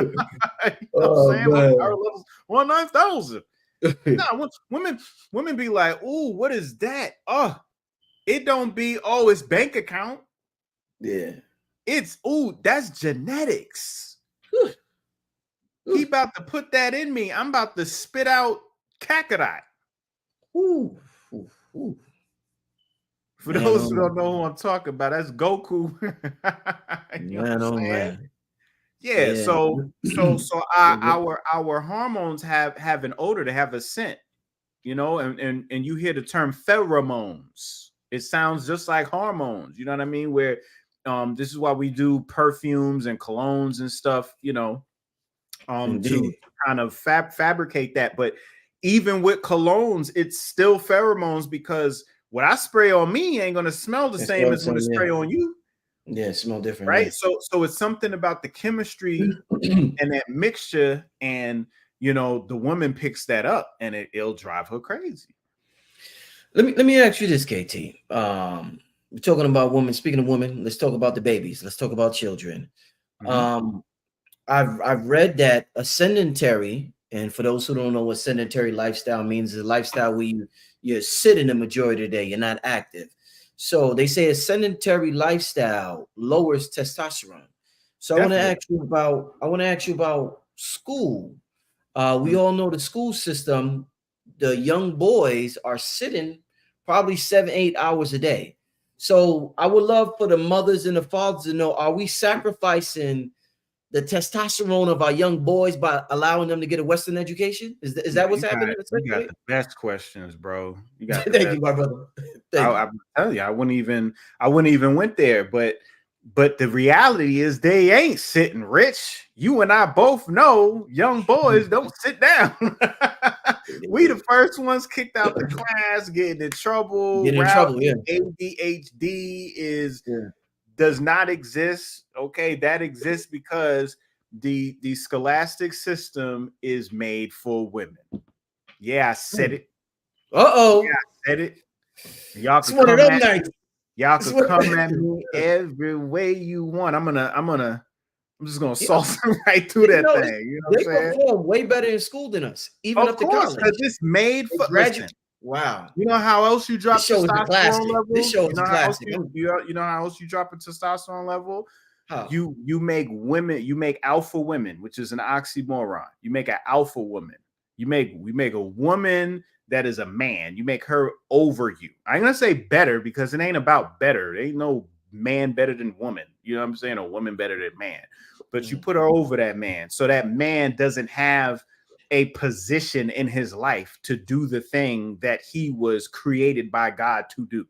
what I'm saying? Like our levels on 9,000. No, women be like, "Ooh, what is that?" Oh, it don't be. Oh, it's bank account. Yeah, it's that's genetics. He about to put that in me. I'm about to spit out Kakarot. For those who don't know who I'm talking about, that's Goku. You know what I'm saying? Yeah. So our hormones have an odor, they have a scent, you know, and you hear the term pheromones. It sounds just like hormones. You know what I mean? Where this is why we do perfumes and colognes and stuff, you know, to kind of fabricate that. But even with colognes, it's still pheromones, because what I spray on me ain't gonna smell the same as when it spray on you. Yeah, smell different, right? Yeah. So it's something about the chemistry and that mixture, and the woman picks that up, and it'll drive her crazy. Let me ask you this, KT. We're talking about women. Speaking of women, let's talk about the babies. Let's talk about children. I've read that a sedentary, and for those who don't know what sedentary lifestyle means, is a lifestyle where you're sitting the majority of the day, you're not active. So they say a sedentary lifestyle lowers testosterone. So I want to ask you about school. We all know the school system. The young boys are sitting probably 7-8 hours a day. So I would love for the mothers and the fathers to know: are we sacrificing the testosterone of our young boys by allowing them to get a Western education? Is that what's happening? You got the best questions, bro. You got Thank you, my brother. I tell you, I wouldn't even went there, but the reality is they ain't sitting rich. You and I both know young boys don't sit down. We the first ones kicked out the class, getting in trouble. Yeah. ADHD does not exist. Okay, that exists because the scholastic system is made for women. Yeah, I said it. Yeah, I said it. Y'all can come at me. Y'all can come at me every way you want. I'm just gonna sauce right through that thing. You know they perform way better in school than us, even up to college. Because it's made for graduate. Wow. You know how else you drop testosterone level? This show is a classic. You know how else you drop a testosterone level? How? You make women, you make alpha women, which is an oxymoron. You make an alpha woman. We make a woman that is a man. You make her over you. I'm gonna say better because it ain't about better. There ain't no man better than woman. You know what I'm saying? Or woman better than man. But you put her over that man, so that man doesn't have a position in his life to do the thing that he was created by God to do.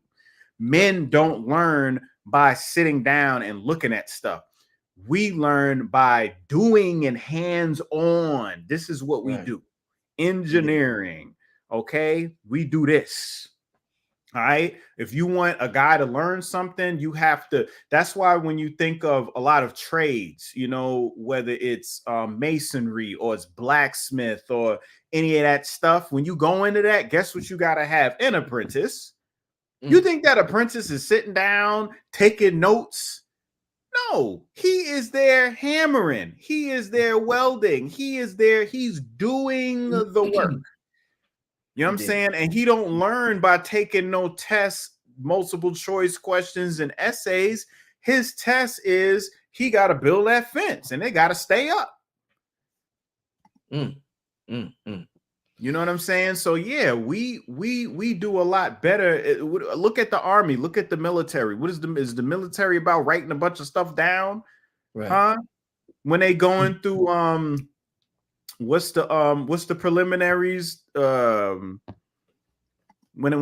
Men don't learn by sitting down and looking at stuff. We learn by doing and hands-on. This is what we do. Engineering. Okay, we do this. All right. If you want a guy to learn something, you have to. That's why when you think of a lot of trades, whether it's masonry or it's blacksmith or any of that stuff, when you go into that, guess what you got to have? An apprentice. You think that apprentice is sitting down taking notes? No, he is there hammering. He is there welding. He is there. He's doing the work. You know what I'm saying? And he don't learn by taking no tests, multiple choice questions and essays. His test is he got to build that fence and they got to stay up. You know what I'm saying? So yeah, we do a lot better. Look at the army. Look at the military. What is the military about? Writing a bunch of stuff down, huh? When they going through what's the preliminaries? When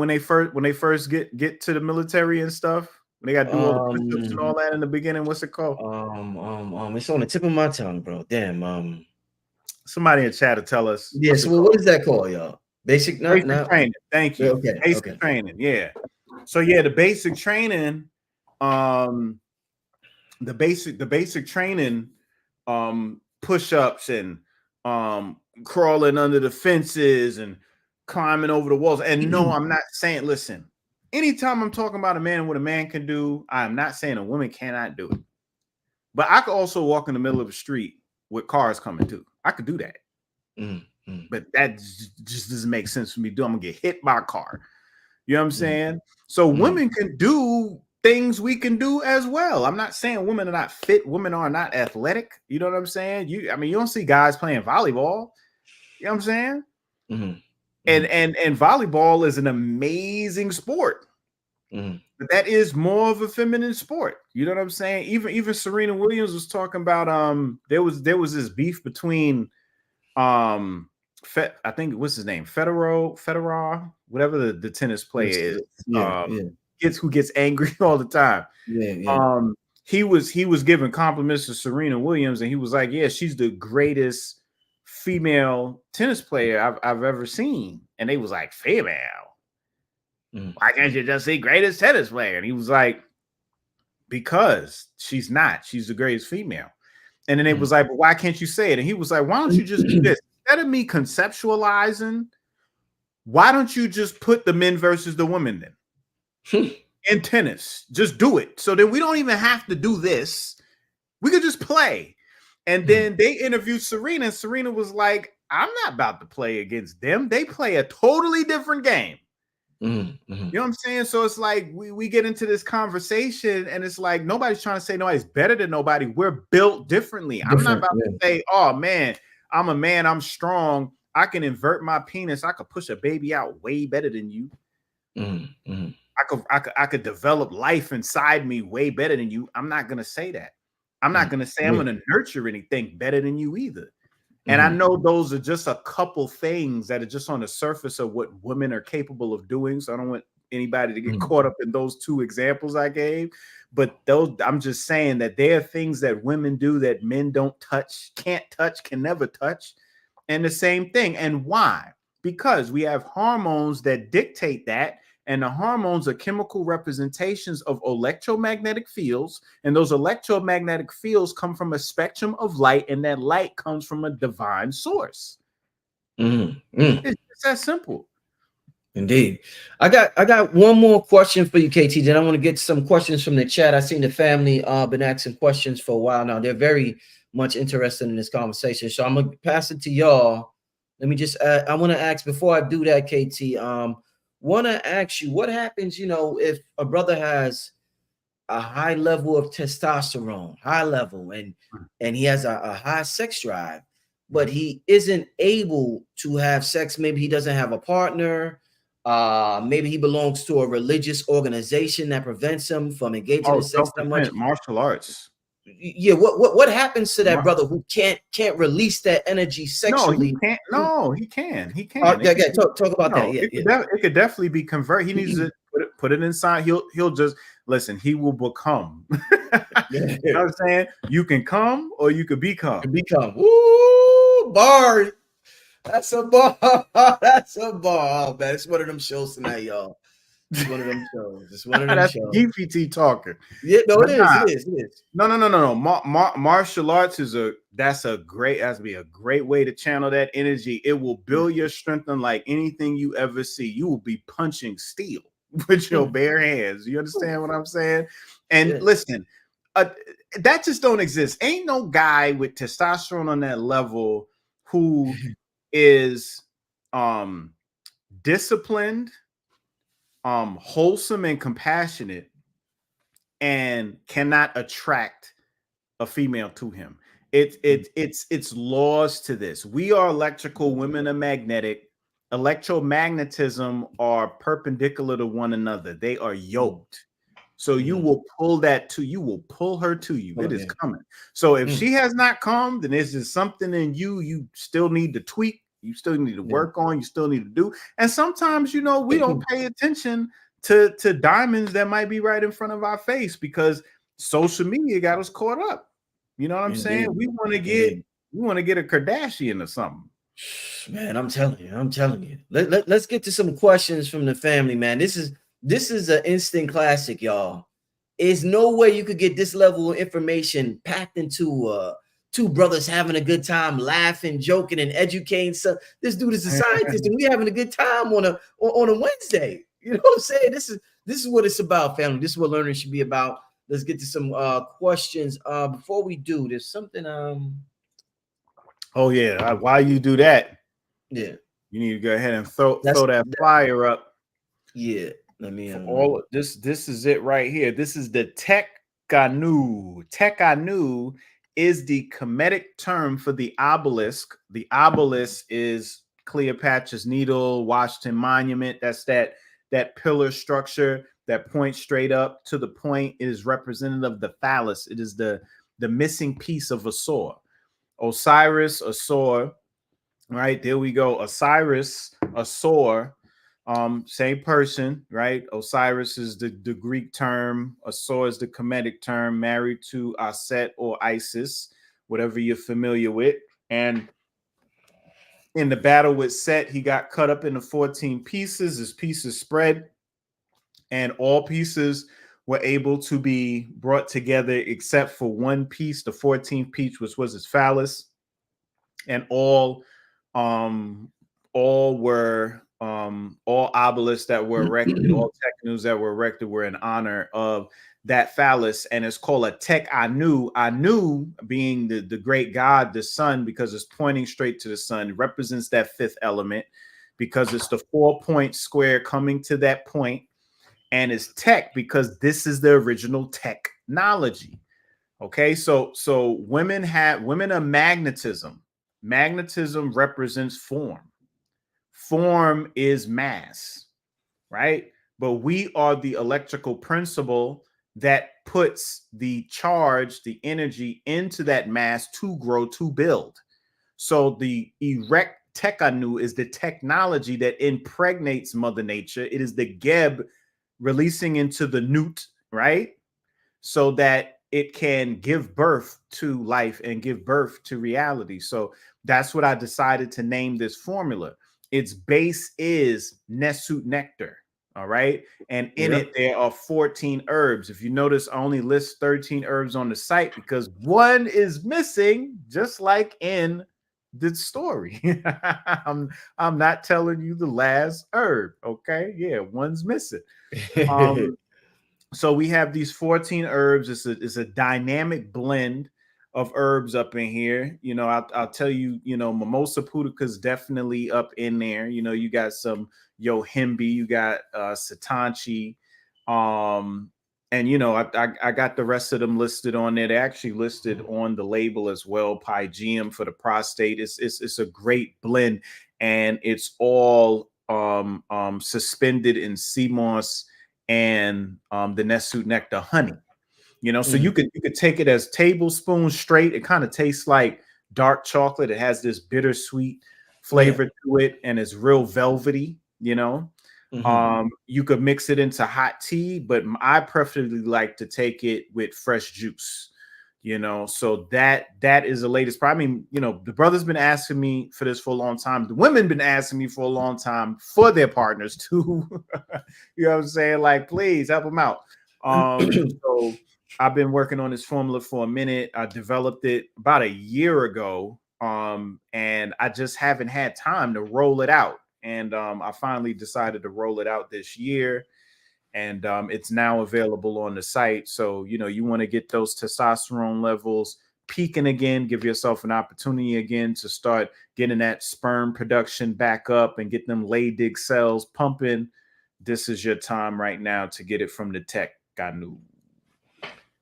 they first get to the military and stuff, when they got to do all the push-ups and all that in the beginning. What's it called? It's on the tip of my tongue, bro. Damn. Somebody in chat to tell us. Yes. Well, what is that called, y'all? Basic training. Thank you. Okay. Basic training. Yeah. So yeah, the basic training. The basic training. Push-ups and crawling under the fences and climbing over the walls. And no, I'm not saying, listen, anytime I'm talking about a man and what a man can do, I'm not saying a woman cannot do it. But I could also walk in the middle of the street with cars coming too. I could do that. But that just doesn't make sense for me to do. I'm gonna get hit by a car. You know what I'm saying? So women can do things we can do as well. I'm not saying women are not fit. Women are not athletic. You know what I'm saying? You don't see guys playing volleyball. You know what I'm saying? And volleyball is an amazing sport. But that is more of a feminine sport. You know what I'm saying? Even Serena Williams was talking about there was this beef between I think what's his name? Federer, whatever the tennis player is. Who gets angry all the time. He was giving compliments to Serena Williams, and he was like, yeah, she's the greatest female tennis player I've ever seen. And they was like, female? Why can't you just say greatest tennis player? And he was like, because she's not. She's the greatest female. And then it was like, but why can't you say it? And he was like, why don't you just do this? Instead of me conceptualizing, why don't you just put the men versus the women then in tennis? Just do it. So then we don't even have to do this. We could just play. And then they interviewed Serena, and Serena was like, I'm not about to play against them. They play a totally different game. You know what I'm saying? So it's like we get into this conversation, and it's like nobody's trying to say nobody's better than nobody. We're built differently. I'm not about to say, oh man, I'm a man, I'm strong. I can invert my penis. I could push a baby out way better than you. I could develop life inside me way better than you. I'm not gonna say that. I'm not gonna say I'm gonna nurture anything better than you either. And I know those are just a couple things that are just on the surface of what women are capable of doing. So I don't want anybody to get caught up in those two examples I gave. But those, I'm just saying that there are things that women do that men don't touch, can't touch, can never touch. And the same thing. And why? Because we have hormones that dictate that. And the hormones are chemical representations of electromagnetic fields. And those electromagnetic fields come from a spectrum of light, and that light comes from a divine source. It's just that simple. Indeed. I got one more question for you, KT. Then I want to get some questions from the chat. I've seen the family been asking questions for a while now. They're very much interested in this conversation. So I'm going to pass it to y'all. Let me just, I want to ask, before I do that, KT, want to ask you, what happens, you know, if a brother has a high level of testosterone, and he has a high sex drive, but he isn't able to have sex? Maybe he doesn't have a partner. Maybe he belongs to a religious organization that prevents him from engaging in sex that much. Martial arts. Yeah, what happens to that brother who can't release that energy sexually? No, he can't. No, he can. He can. Talk about that. Yeah, it could definitely be converted. He needs to put it inside. He'll just listen. He will become. You know what I'm saying? You can come or you could become. Woo, bar. That's a bar. That's a bar. Oh, man, it's one of them shows tonight, y'all. It's one of them shows. It's one of them shows. GPT talking. Yeah, no, it is. No. Martial arts has to be a great way to channel that energy. It will build your strength unlike anything you ever see. You will be punching steel with your bare hands. You understand what I'm saying? And listen, that just don't exist. Ain't no guy with testosterone on that level who is disciplined, wholesome and compassionate, and cannot attract a female to him. It's laws to this. We are electrical, women are magnetic. Electromagnetism are perpendicular to one another. They are yoked. So you will pull her to you. It is coming. So if she has not come, then there's just something in you still need to tweak. You still need to work on, you still need to do. And sometimes, you know, we don't pay attention to diamonds that might be right in front of our face because social media got us caught up. You know what I'm saying? We want to get a Kardashian or something. Man, I'm telling you. Let's get to some questions from the family, man. This is an instant classic, y'all. There's no way you could get this level of information packed into two brothers having a good time, laughing, joking, and educating. So this dude is a scientist, and we having a good time on a Wednesday. You know what I'm saying? This is what it's about, family. This is what learning should be about. Let's get to some questions. Before we do, there's something. Oh yeah, while you do that, you need to go ahead and throw that flyer up. Yeah, let me. All of this is it right here. This is the Tekanu. Tekanu is the Kemetic term for the obelisk. The obelisk is Cleopatra's Needle, Washington Monument. That's that pillar structure that points straight up to the point. It is representative of the phallus. It is the missing piece of Asor. Osiris, Asor. Right, there we go. Osiris, Asor. Same person, right? Osiris is the Greek term. Asor is the Kemetic term, married to Aset or Isis, whatever you're familiar with. And In the battle with Set, he got cut up into 14 pieces. His pieces spread, and all pieces were able to be brought together except for one piece, the 14th piece, which was his phallus, and all were all obelisks that were erected, all Tekanus that were erected were in honor of that phallus, and it's called a Tekanu. Anu being the great god, the sun, because it's pointing straight to the sun. It represents that fifth element because it's the 4-point square coming to that point, and it's tech because this is the original technology. Okay, so women are magnetism. Magnetism represents form. Form is mass, right? But we are the electrical principle that puts the charge, the energy into that mass to grow, to build. So the erect Tekanu is the technology that impregnates Mother Nature. It is the Geb releasing into the Newt, right? So that it can give birth to life and give birth to reality. So that's what I decided to name this formula. Its base is Nesut nectar. All right. And in it, there are 14 herbs. If you notice, I only list 13 herbs on the site because one is missing, just like in the story. I'm not telling you the last herb. Okay. Yeah, one's missing. So we have these 14 herbs. It's a dynamic blend of herbs up in here. You know, I'll tell you, you know, Mimosa pudica is definitely up in there. You know, you got some Yohimbe, you got Satanchi, and you know, I got the rest of them listed on there. They're actually listed on the label as well. Pygeum for the prostate. It's a great blend, and it's all suspended in sea moss and the Nesut nectar honey. You know, so you could take it as tablespoons straight. It kind of tastes like dark chocolate. It has this bittersweet flavor to it, and it's real velvety, you know. You could mix it into hot tea, but I preferably like to take it with fresh juice, you know. So that is the latest. I mean, you know, the brother's been asking me for this for a long time. The women been asking me for a long time for their partners too. You know what I'm saying? Like, please help them out. So I've been working on this formula for a minute. I developed it about a year ago, and I just haven't had time to roll it out. And I finally decided to roll it out this year, and it's now available on the site. So, you know, you want to get those testosterone levels peaking again, give yourself an opportunity again to start getting that sperm production back up and get them Leydig cells pumping. This is your time right now to get it from the Tekanu.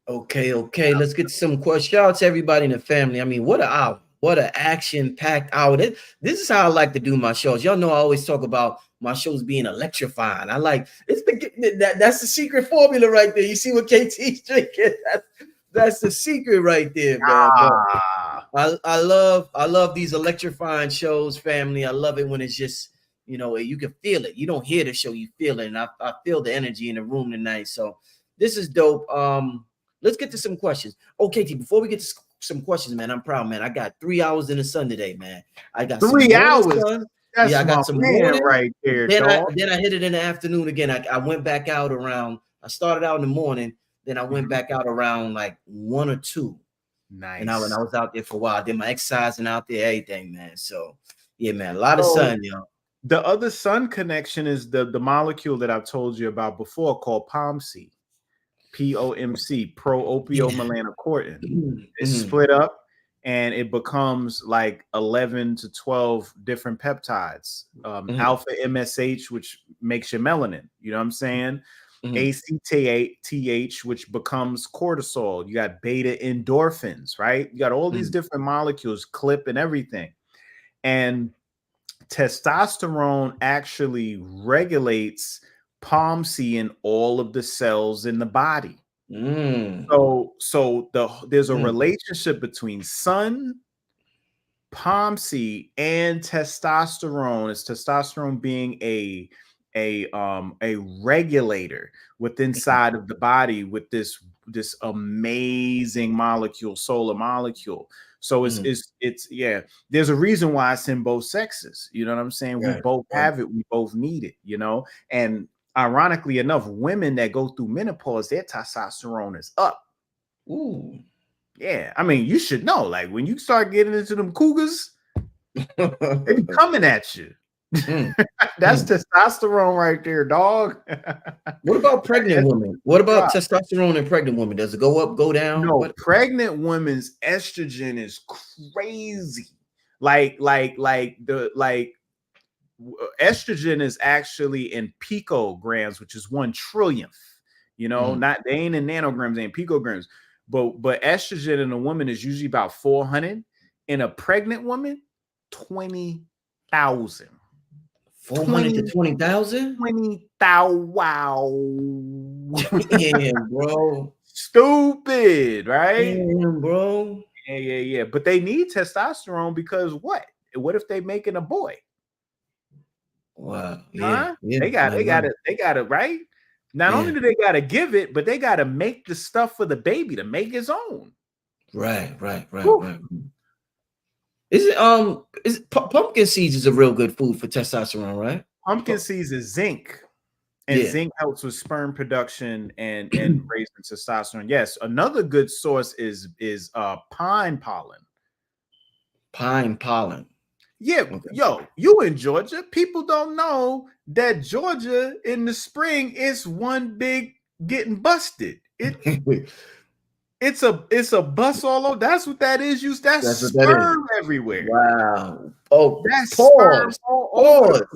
Okay. Let's get some questions. Shout out to everybody in the family. I mean, what an hour. What an action-packed hour. This is how I like to do my shows. Y'all know I always talk about my shows being electrifying. I like that's the secret formula right there. You see what KT's drinking? That's the secret right there, man. I love these electrifying shows, family. I love it when it's just, you know, you can feel it. You don't hear the show, you feel it. And I feel the energy in the room tonight. So this is dope. Let's get to some questions. Okay, T, before we get to some questions, man, I'm proud, man. I got 3 hours in the sun today, man. I got 3 hours. Sun. Yeah, I got some morning right there. Then I hit it in the afternoon again. I went back out around. I started out in the morning. Then I went back out around like 1 or 2. Nice. And I was out there for a while. I did my exercising out there, everything, man. So yeah, man, a lot of sun, yo. The other sun connection is the molecule that I've told you about before called POMC. POMC, pro-opiomelanocortin. It's split up and it becomes like 11 to 12 different peptides. Alpha MSH, which makes your melanin. You know what I'm saying? ACTH, which becomes cortisol. You got beta endorphins, right? You got all these different molecules, CLIP and everything. And testosterone actually regulates POMC in all of the cells in the body. So there's a relationship between sun, POMC, and testosterone. It's testosterone being a a regulator within inside of the body with this amazing molecule, solar molecule. So it's yeah, there's a reason why it's in both sexes. You know what I'm saying? We both have it, we both need it, you know. And ironically enough, women that go through menopause, their testosterone is up. Ooh. Yeah, I mean, you should know, like when you start getting into them cougars, they be coming at you. That's testosterone right there, dog. What about pregnant women? What about testosterone in pregnant women? Does it go up, go down? No, pregnant women's estrogen is crazy. Like estrogen is actually in picograms, which is 1/1,000,000th. You know, not they ain't in nanograms, they in picograms. But estrogen in a woman is usually about 400. In a pregnant woman, 20,000. 400 to 20,000? 20,000. Wow. Yeah, bro. Stupid, right? Yeah, bro. Yeah. But they need testosterone because what? What if they making a boy? Wow. Huh? Yeah. They got it, right? Not only do they gotta give it, but they gotta make the stuff for the baby to make his own. Right. Is pumpkin seeds is a real good food for testosterone, right? Pumpkin seeds is zinc. And zinc helps with sperm production and raising testosterone. Yes, another good source is pine pollen. Pine pollen. Yeah, yo, you in Georgia. People don't know that Georgia in the spring is one big getting busted. It's a bus all over. That's what that is. That's sperm everywhere. Wow. Oh, that's pause. Sperm all over.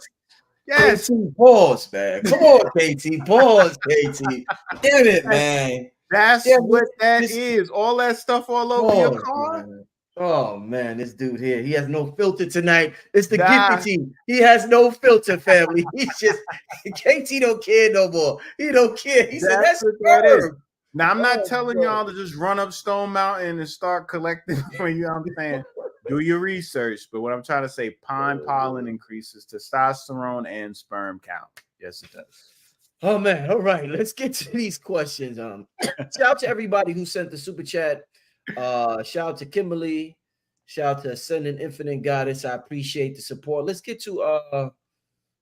Yes. KT, pause, man. Come on, KT. Pause, KT. Damn it, man. That's what that is. All that stuff all over your car. Man. Oh man, this dude here, he has no filter tonight. It's the Giffy team. He has no filter, family. He's just KT don't care no more. He don't care. He said that's sperm. Now I'm not telling y'all to just run up Stone Mountain and start collecting for you. I'm saying do your research, but what I'm trying to say, pine pollen increases testosterone and sperm count. Yes, it does. Oh man, all right, let's get to these questions. Shout out to everybody who sent the super chat. Shout out to Kimberly. Shout out to Ascending Infinite Goddess. I appreciate the support. Let's get to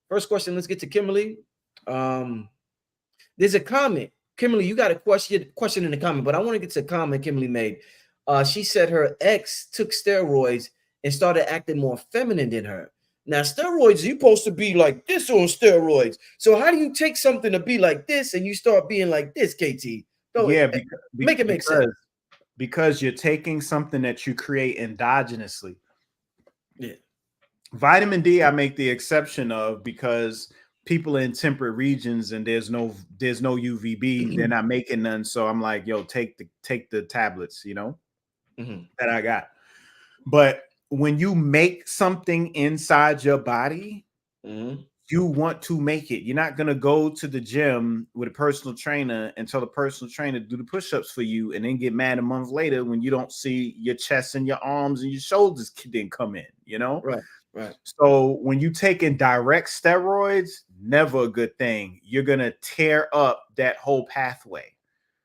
first question. Let's get to Kimberly. There's a comment. Kimberly, you got a question in the comment, but I want to get to a comment Kimberly made. She said her ex took steroids and started acting more feminine than her. Now, steroids, you're supposed to be like this on steroids. So how do you take something to be like this and you start being like this, KT? Make it make sense. Because you're taking something that you create endogenously. Yeah. Vitamin D, I make the exception of because people in temperate regions and there's no UVB, they're not making none. So I'm like, yo, take the tablets, you know, that I got. But when you make something inside your body, you want to make it. You're not gonna go to the gym with a personal trainer and tell the personal trainer to do the push-ups for you and then get mad a month later when you don't see your chest and your arms and your shoulders didn't come in, you know? Right. So when you take in direct steroids, never a good thing. You're gonna tear up that whole pathway.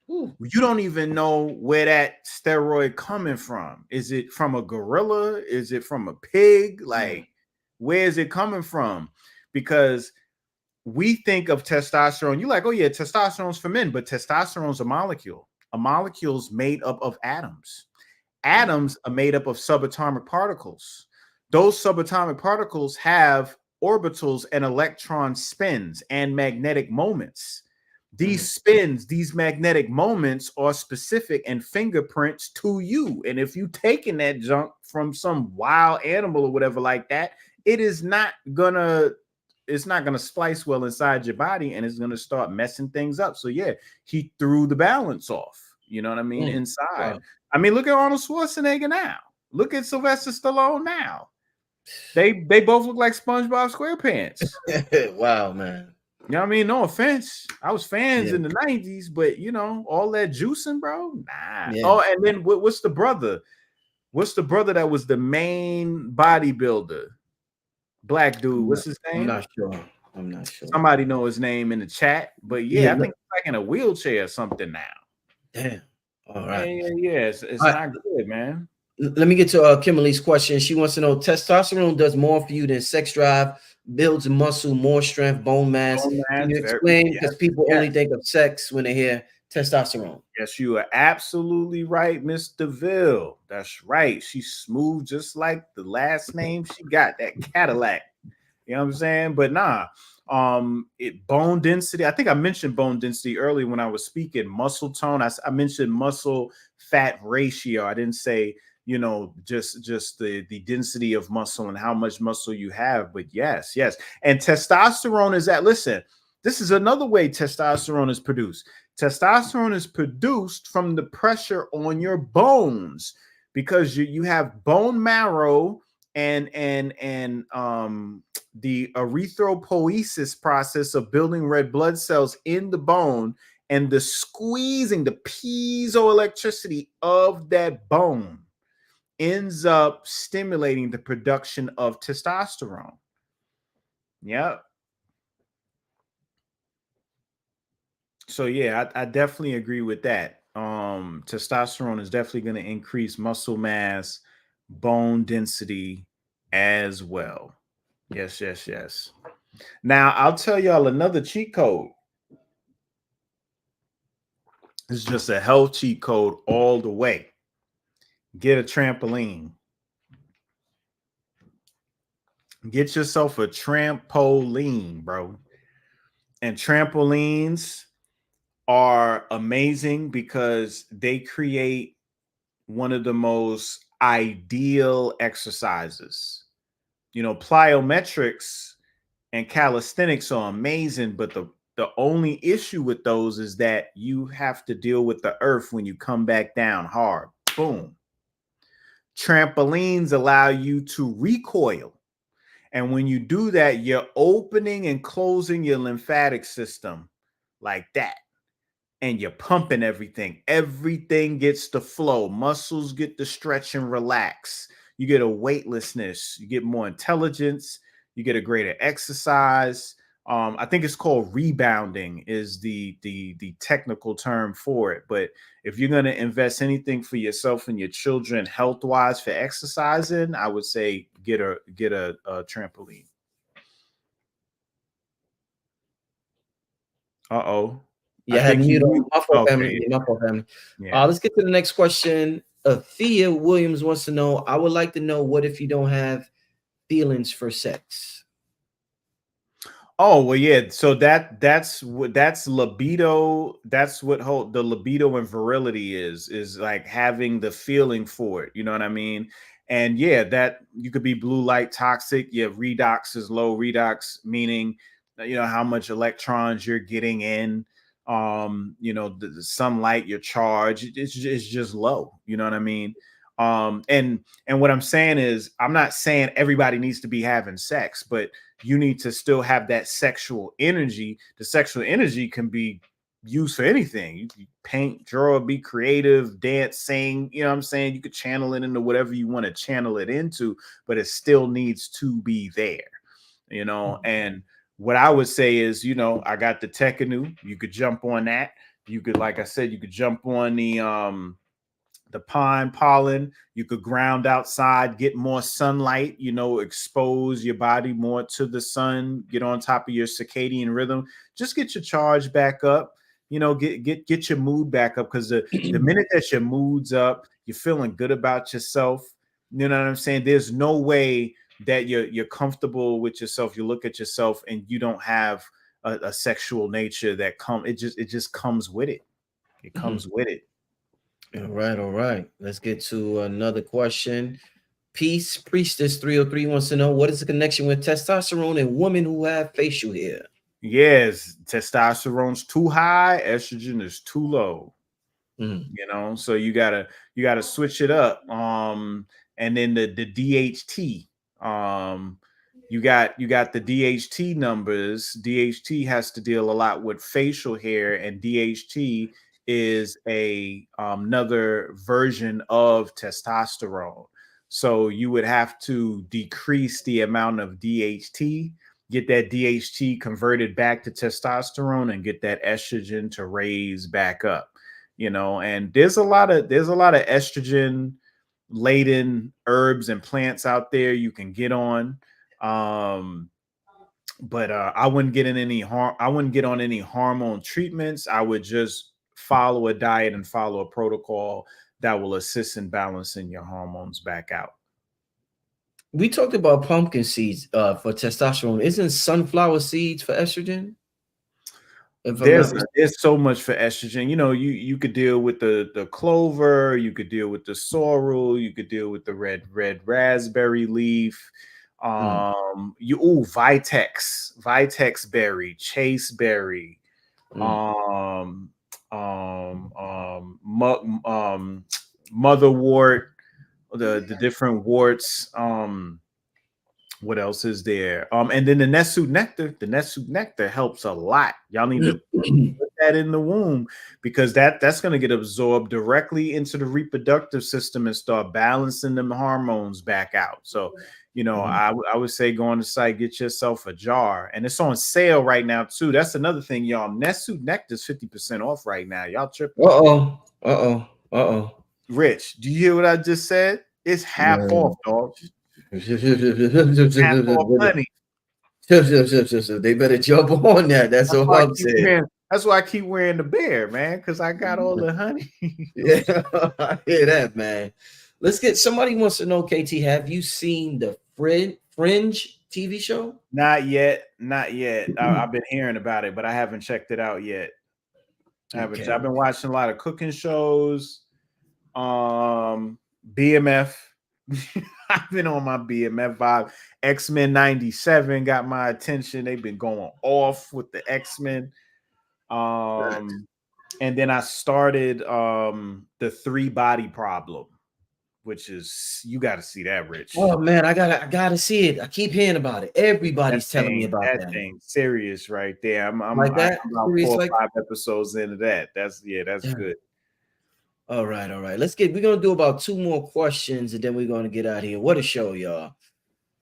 You don't even know where that steroid coming from. Is it from a gorilla? Is it from a pig? Like, where is it coming from? Because we think of testosterone. You're like, oh yeah, testosterone's for men, but testosterone's a molecule. A molecule's made up of atoms. Atoms are made up of subatomic particles. Those subatomic particles have orbitals and electron spins and magnetic moments. These spins, these magnetic moments are specific and fingerprints to you. And if you taking that junk from some wild animal or whatever like that, it's not gonna splice well inside your body and it's gonna start messing things up. So yeah, he threw the balance off. You know what I mean? Inside. Wow. I mean, look at Arnold Schwarzenegger now. Look at Sylvester Stallone now. They both look like SpongeBob SquarePants. Wow, man. You know what I mean? No offense. I was fans in the 90s, but you know, all that juicing, bro. Nah. Yeah. Oh, and then what's the brother? What's the brother that was the main bodybuilder? Black dude. What's his name? I'm not sure. I'm not sure. Somebody know his name in the chat, but yeah, I think he's like in a wheelchair or something now. Damn. All right. Yeah. It's not good, man. Let me get to Kimberly's question. She wants to know, testosterone does more for you than sex drive, builds muscle, more strength, bone mass. Can you explain? Because people only think of sex when they hear testosterone. Yes, you are absolutely right, Miss DeVille. That's right. She's smooth, just like the last name she got, that Cadillac. You know what I'm saying? But nah, bone density. I think I mentioned bone density earlier when I was speaking. Muscle tone. I mentioned muscle fat ratio. I didn't say, just the density of muscle and how much muscle you have. But yes. And testosterone is that. Listen, this is another way testosterone is produced. Testosterone is produced from the pressure on your bones because you have bone marrow and the erythropoiesis process of building red blood cells in the bone and the squeezing, the piezoelectricity of that bone ends up stimulating the production of testosterone. Yep. So yeah, I definitely agree with that. Testosterone is definitely going to increase muscle mass, bone density as well. Yes. Now I'll tell y'all another cheat code. It's just a health cheat code all the way. Get a trampoline. Get yourself a trampoline, bro. And trampolines are amazing because they create one of the most ideal exercises. Plyometrics and calisthenics are amazing, but the only issue with those is that you have to deal with the earth when you come back down hard. Boom. Trampolines allow you to recoil. And when you do that, you're opening and closing your lymphatic system like that. And you're pumping everything. Everything gets to flow. Muscles get to stretch and relax. You get a weightlessness. You get more intelligence. You get a greater exercise. I think it's called rebounding is the technical term for it. But if you're going to invest anything for yourself and your children health-wise for exercising, I would say get a trampoline. Uh-oh. Yeah, I had mute on. My fault, family. My fault, family. Yeah. Let's get to the next question. Thea Williams wants to know, I would like to know, what if you don't have feelings for sex? Oh, well, yeah. So that's libido. That's what the libido and virility is like having the feeling for it. You know what I mean? And yeah, that you could be blue light toxic. Yeah, redox is low. Redox meaning, how much electrons you're getting in. The sunlight, your charge, it's just low. You know what I mean? And what I'm saying is, I'm not saying everybody needs to be having sex, but you need to still have that sexual energy. The sexual energy can be used for anything. You can paint, draw, be creative, dance, sing. You know what I'm saying? You could channel it into whatever you want to channel it into, but it still needs to be there, And what I would say is, I got the Tekanu. You could jump on that. You could, like I said, you could jump on the pine pollen. You could ground outside, get more sunlight, expose your body more to the sun, get on top of your circadian rhythm, just get your charge back up, get your mood back up. Because the minute that your mood's up, you're feeling good about yourself. You know what I'm saying? There's no way that you're comfortable with yourself. You look at yourself and you don't have a sexual nature that it just comes with it. It comes with it. All right. Let's get to another question. Peace Priestess 303 wants to know, what is the connection with testosterone in women who have facial hair? Yes, testosterone's too high, estrogen is too low. So you gotta switch it up. And then the DHT. You got the DHT numbers. DHT has to deal a lot with facial hair, and DHT is another version of testosterone. So you would have to decrease the amount of DHT get that DHT converted back to testosterone and get that estrogen to raise back up, you know. And there's a lot of estrogen laden herbs and plants out there you can get on. But I wouldn't get on any hormone treatments. I would just follow a diet and follow a protocol that will assist in balancing your hormones back out. We talked about pumpkin seeds for testosterone. Isn't sunflower seeds for estrogen? There's so much for estrogen. You know, you could deal with the clover, you could deal with the sorrel, you could deal with the red raspberry leaf. Vitex berry, chase berry, motherwort, the different worts. What else is there? And then the Nessu nectar. The Nessu nectar helps a lot. Y'all need to put that in the womb, because that's going to get absorbed directly into the reproductive system and start balancing them hormones back out. So, you know, I would say go on the site, get yourself a jar, and it's on sale right now too. That's another thing, y'all. Nessu nectar is 50% off right now. Y'all tripping? Rich, do you hear what I just said? It's half off, dog. Half off money. They better jump on that. That's all I'm saying. That's why I keep wearing the bear, man, because I got all the honey. Yeah, I hear that, man. Let's get, somebody wants to know, KT, have you seen the Fringe TV show? Not yet. I've been hearing about it, but I haven't checked it out yet. I've been watching a lot of cooking shows. BMF. I've been on my BMF vibe. X-Men 97 got my attention. They've been going off with the X-Men. And then I started the 3-Body Problem, which is, you got to see that, Rich. Oh man, I gotta see it. I keep hearing about it. Everybody's telling me about that. Thing serious right there. I'm like that. I'm about 4 or 5 episodes into that. That's good. All right. We're gonna do about 2 more questions and then we're gonna get out of here. What a show, y'all.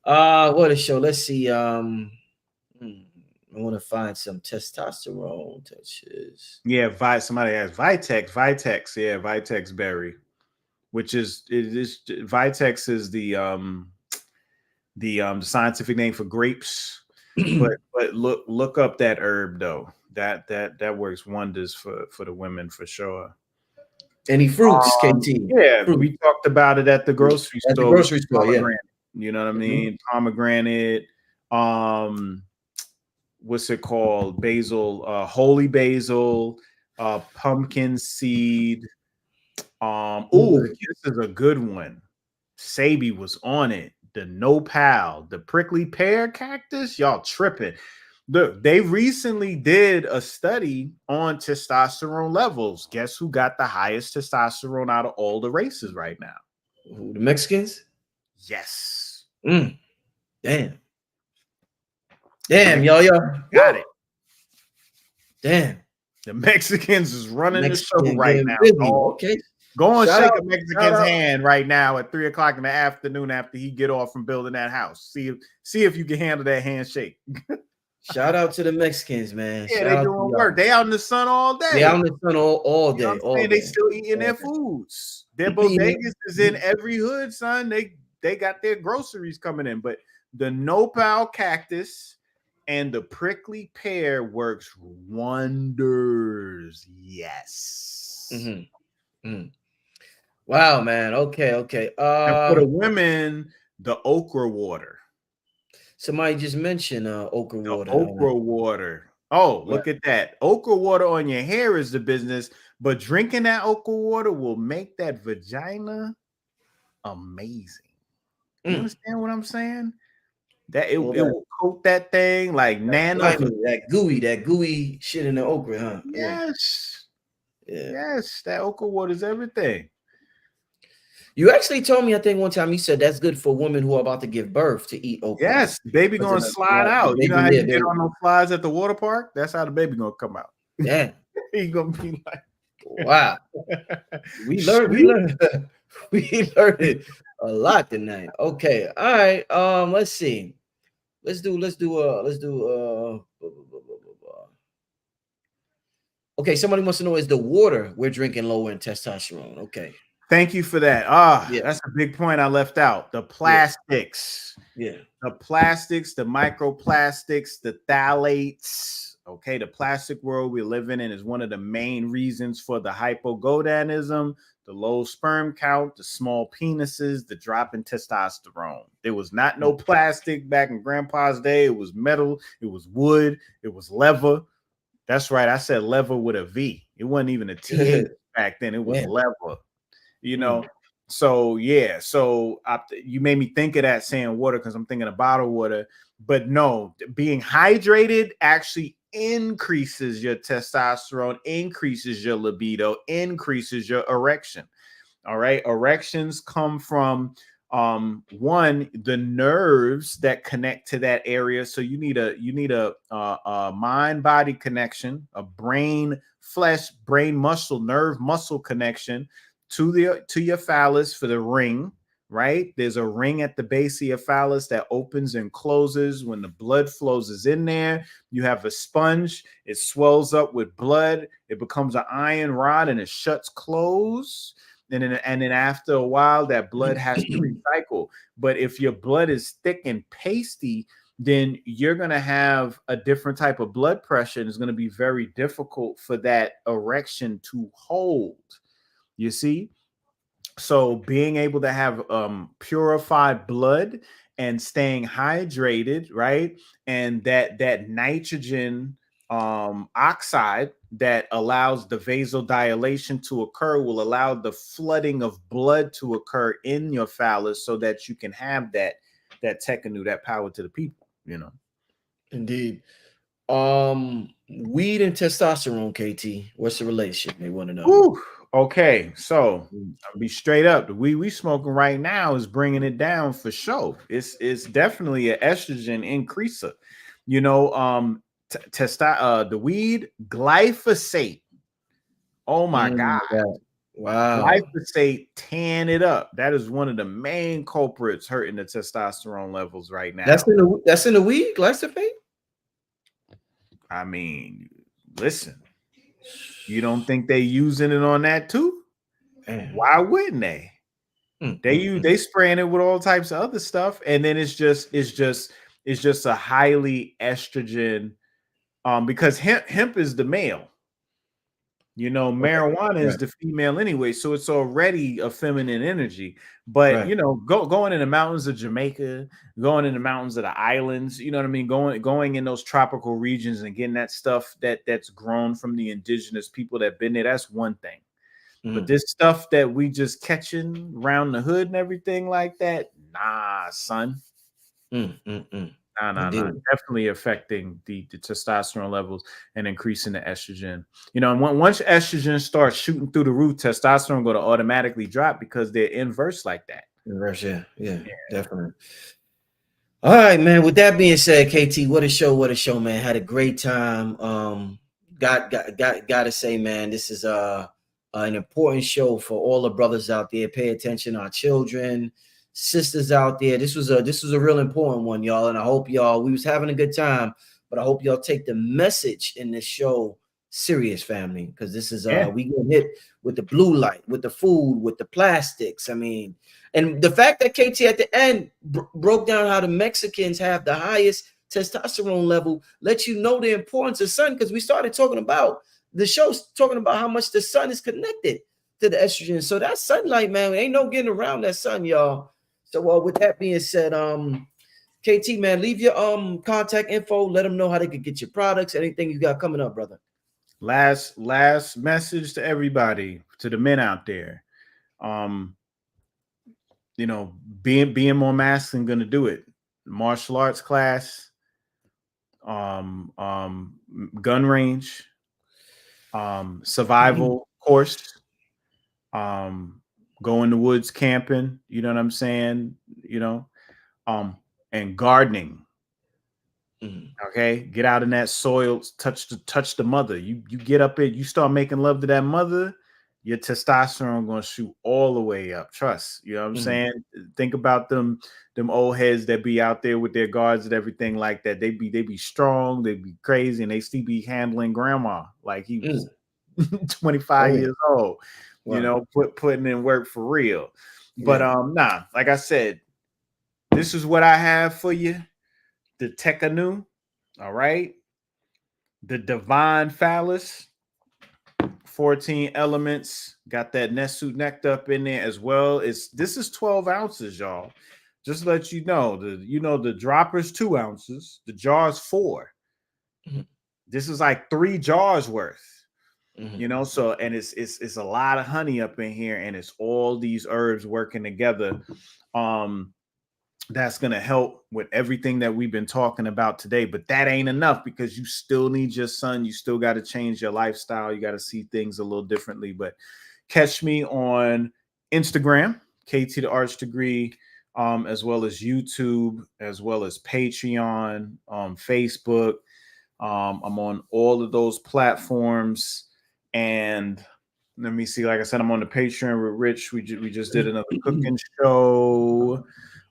What a show. Let's see. I want to find some testosterone touches. Yeah, somebody asked Vitex. Yeah, Vitex berry, which is Vitex is the scientific name for grapes. but look up that herb though. That works wonders for the women for sure. Any fruits, KT? Yeah, we talked about it at the grocery store. At the grocery store, yeah. You know what I mean? Pomegranate. What's it called? Basil, holy basil, pumpkin seed. This is a good one. Sabi was on it. The nopal, the prickly pear cactus. Y'all tripping. Look, they recently did a study on testosterone levels. Guess who got the highest testosterone out of all the races right now? Ooh, the Mexicans? Yes. Damn, y'all got it. Damn. The Mexicans is running the show right now. Okay. Go and shake a Mexican's hand right now at 3:00 in the afternoon after he get off from building that house. See if you can handle that handshake. Shout out to the Mexicans, man. Yeah, they doing work. They out in the sun all day. They out in the sun all day. You know they still eating their foods. Their bodegas is in every hood, son. They got their groceries coming in. But the nopal cactus and the prickly pear works wonders. Yes. Wow, man. Okay. And for the women, the okra water. Somebody just mentioned okra water. Okra water. Oh, look at that. Okra water on your hair is the business, but drinking that okra water will make that vagina amazing. You understand what I'm saying? That it will coat that thing like nano. That gooey shit in the okra, huh? Yes. Yeah. Yes, that okra water is everything. You actually told me, I think one time you said that's good for women who are about to give birth to eat okra. Yes, baby gonna slide out. You know how you get on those slides at the water park? That's how the baby gonna come out. Yeah. He gonna be like, wow. We learned it a lot tonight. Okay. All right. Let's see. let's do okay, somebody wants to know, is the water we're drinking lower in testosterone? Okay. Thank you for that. Yeah. That's a big point I left out. The Yeah. plastics. Yeah. The plastics, the microplastics, the phthalates. Okay, the plastic world we're living in is one of the main reasons for the hypogonadism, the low sperm count, the small penises, the drop in testosterone. There was not no plastic back in grandpa's day. It was metal, it was wood, it was leather. That's right. I said leather with a V. It wasn't even a TH back then. It was leather. You know, so yeah, so you made me think of that saying water because I'm thinking of bottled water, but no, being hydrated actually increases your testosterone, increases your libido, increases your erection. All right, erections come from one, the nerves that connect to that area. So you need a mind body connection, a brain flesh, brain muscle, nerve muscle connection to your phallus for the ring, right? There's a ring at the base of your phallus that opens and closes when the blood flows is in there. You have a sponge, it swells up with blood, it becomes an iron rod and it shuts close. And then after a while, that blood has to recycle. But if your blood is thick and pasty, then you're going to have a different type of blood pressure, and it's going to be very difficult for that erection to hold. You see? So being able to have purified blood and staying hydrated, right? And that nitrogen oxide that allows the vasodilation to occur will allow the flooding of blood to occur in your phallus so that you can have that Tekanu, that power to the people, you know. Indeed. Weed and testosterone, KT. What's the relation? They want to know. Ooh, okay, so I'll be straight up. The weed we smoking right now is bringing it down for sure. It's definitely an estrogen increaser. You know, the weed glyphosate. Oh my God. Wow. Glyphosate tan it up. That is one of the main culprits hurting the testosterone levels right now. That's in the weed, glyphosate? I mean, listen, you don't think they using it on that too? Why wouldn't they? They spraying it with all types of other stuff, and then it's just a highly estrogen, because hemp is the male. You know, marijuana is the female anyway, so it's already a feminine energy. But you know, going in the mountains of Jamaica, going in the mountains of the islands, you know what I mean, going in those tropical regions and getting that stuff that's grown from the indigenous people that been there, that's one thing. But this stuff that we just catching around the hood and everything like that, nah, son. Nah. Definitely affecting the testosterone levels and increasing the estrogen. You know, and once estrogen starts shooting through the roof, testosterone going to automatically drop because they're inverse like that. Inverse, yeah, definitely. All right, man. With that being said, KT, what a show, man. Had a great time. Gotta say, man, this is an important show for all the brothers out there. Pay attention, our children, sisters out there. This was a real important one, y'all. And I hope y'all, we was having a good time, but I hope y'all take the message in this show serious, family, because this is we get hit with the blue light, with the food, with the plastics. I mean, and the fact that KT at the end broke down how the Mexicans have the highest testosterone level lets you know the importance of sun, because we started talking about the show's talking about how much the sun is connected to the estrogen. So that sunlight, man, ain't no getting around that sun, y'all. So with that being said, KT, man, leave your contact info. Let them know how they could get your products, anything you got coming up, brother. Last message to everybody, to the men out there. You know, being more masculine, gonna do it. Martial arts class, gun range, survival course, go in the woods camping, you know what I'm saying? You know, and gardening. Okay, get out in that soil, touch the mother. You get up there, you start making love to that mother, your testosterone gonna shoot all the way up. Trust. You know what I'm saying? Think about them old heads that be out there with their guards and everything like that. They be strong, they be crazy, and they still be handling grandma like he was 25 years old. Wow. You know, putting in work for real. But nah, like I said, this is what I have for you. The Tekanu, all right. The divine phallus, 14 elements, got that Nesu nectar up in there as well. This is 12 ounces, y'all. Just to let you know, the dropper's 2 ounces, the jar's 4. This is like 3 jars worth. You know, so and it's a lot of honey up in here, and it's all these herbs working together. That's going to help with everything that we've been talking about today. But that ain't enough, because you still need your son. You still got to change your lifestyle. You got to see things a little differently. But catch me on Instagram, KT the Arch Degree, as well as YouTube, as well as Patreon, Facebook. I'm on all of those platforms. And let me see, like I said, I'm on the Patreon with Rich. We just did another cooking show.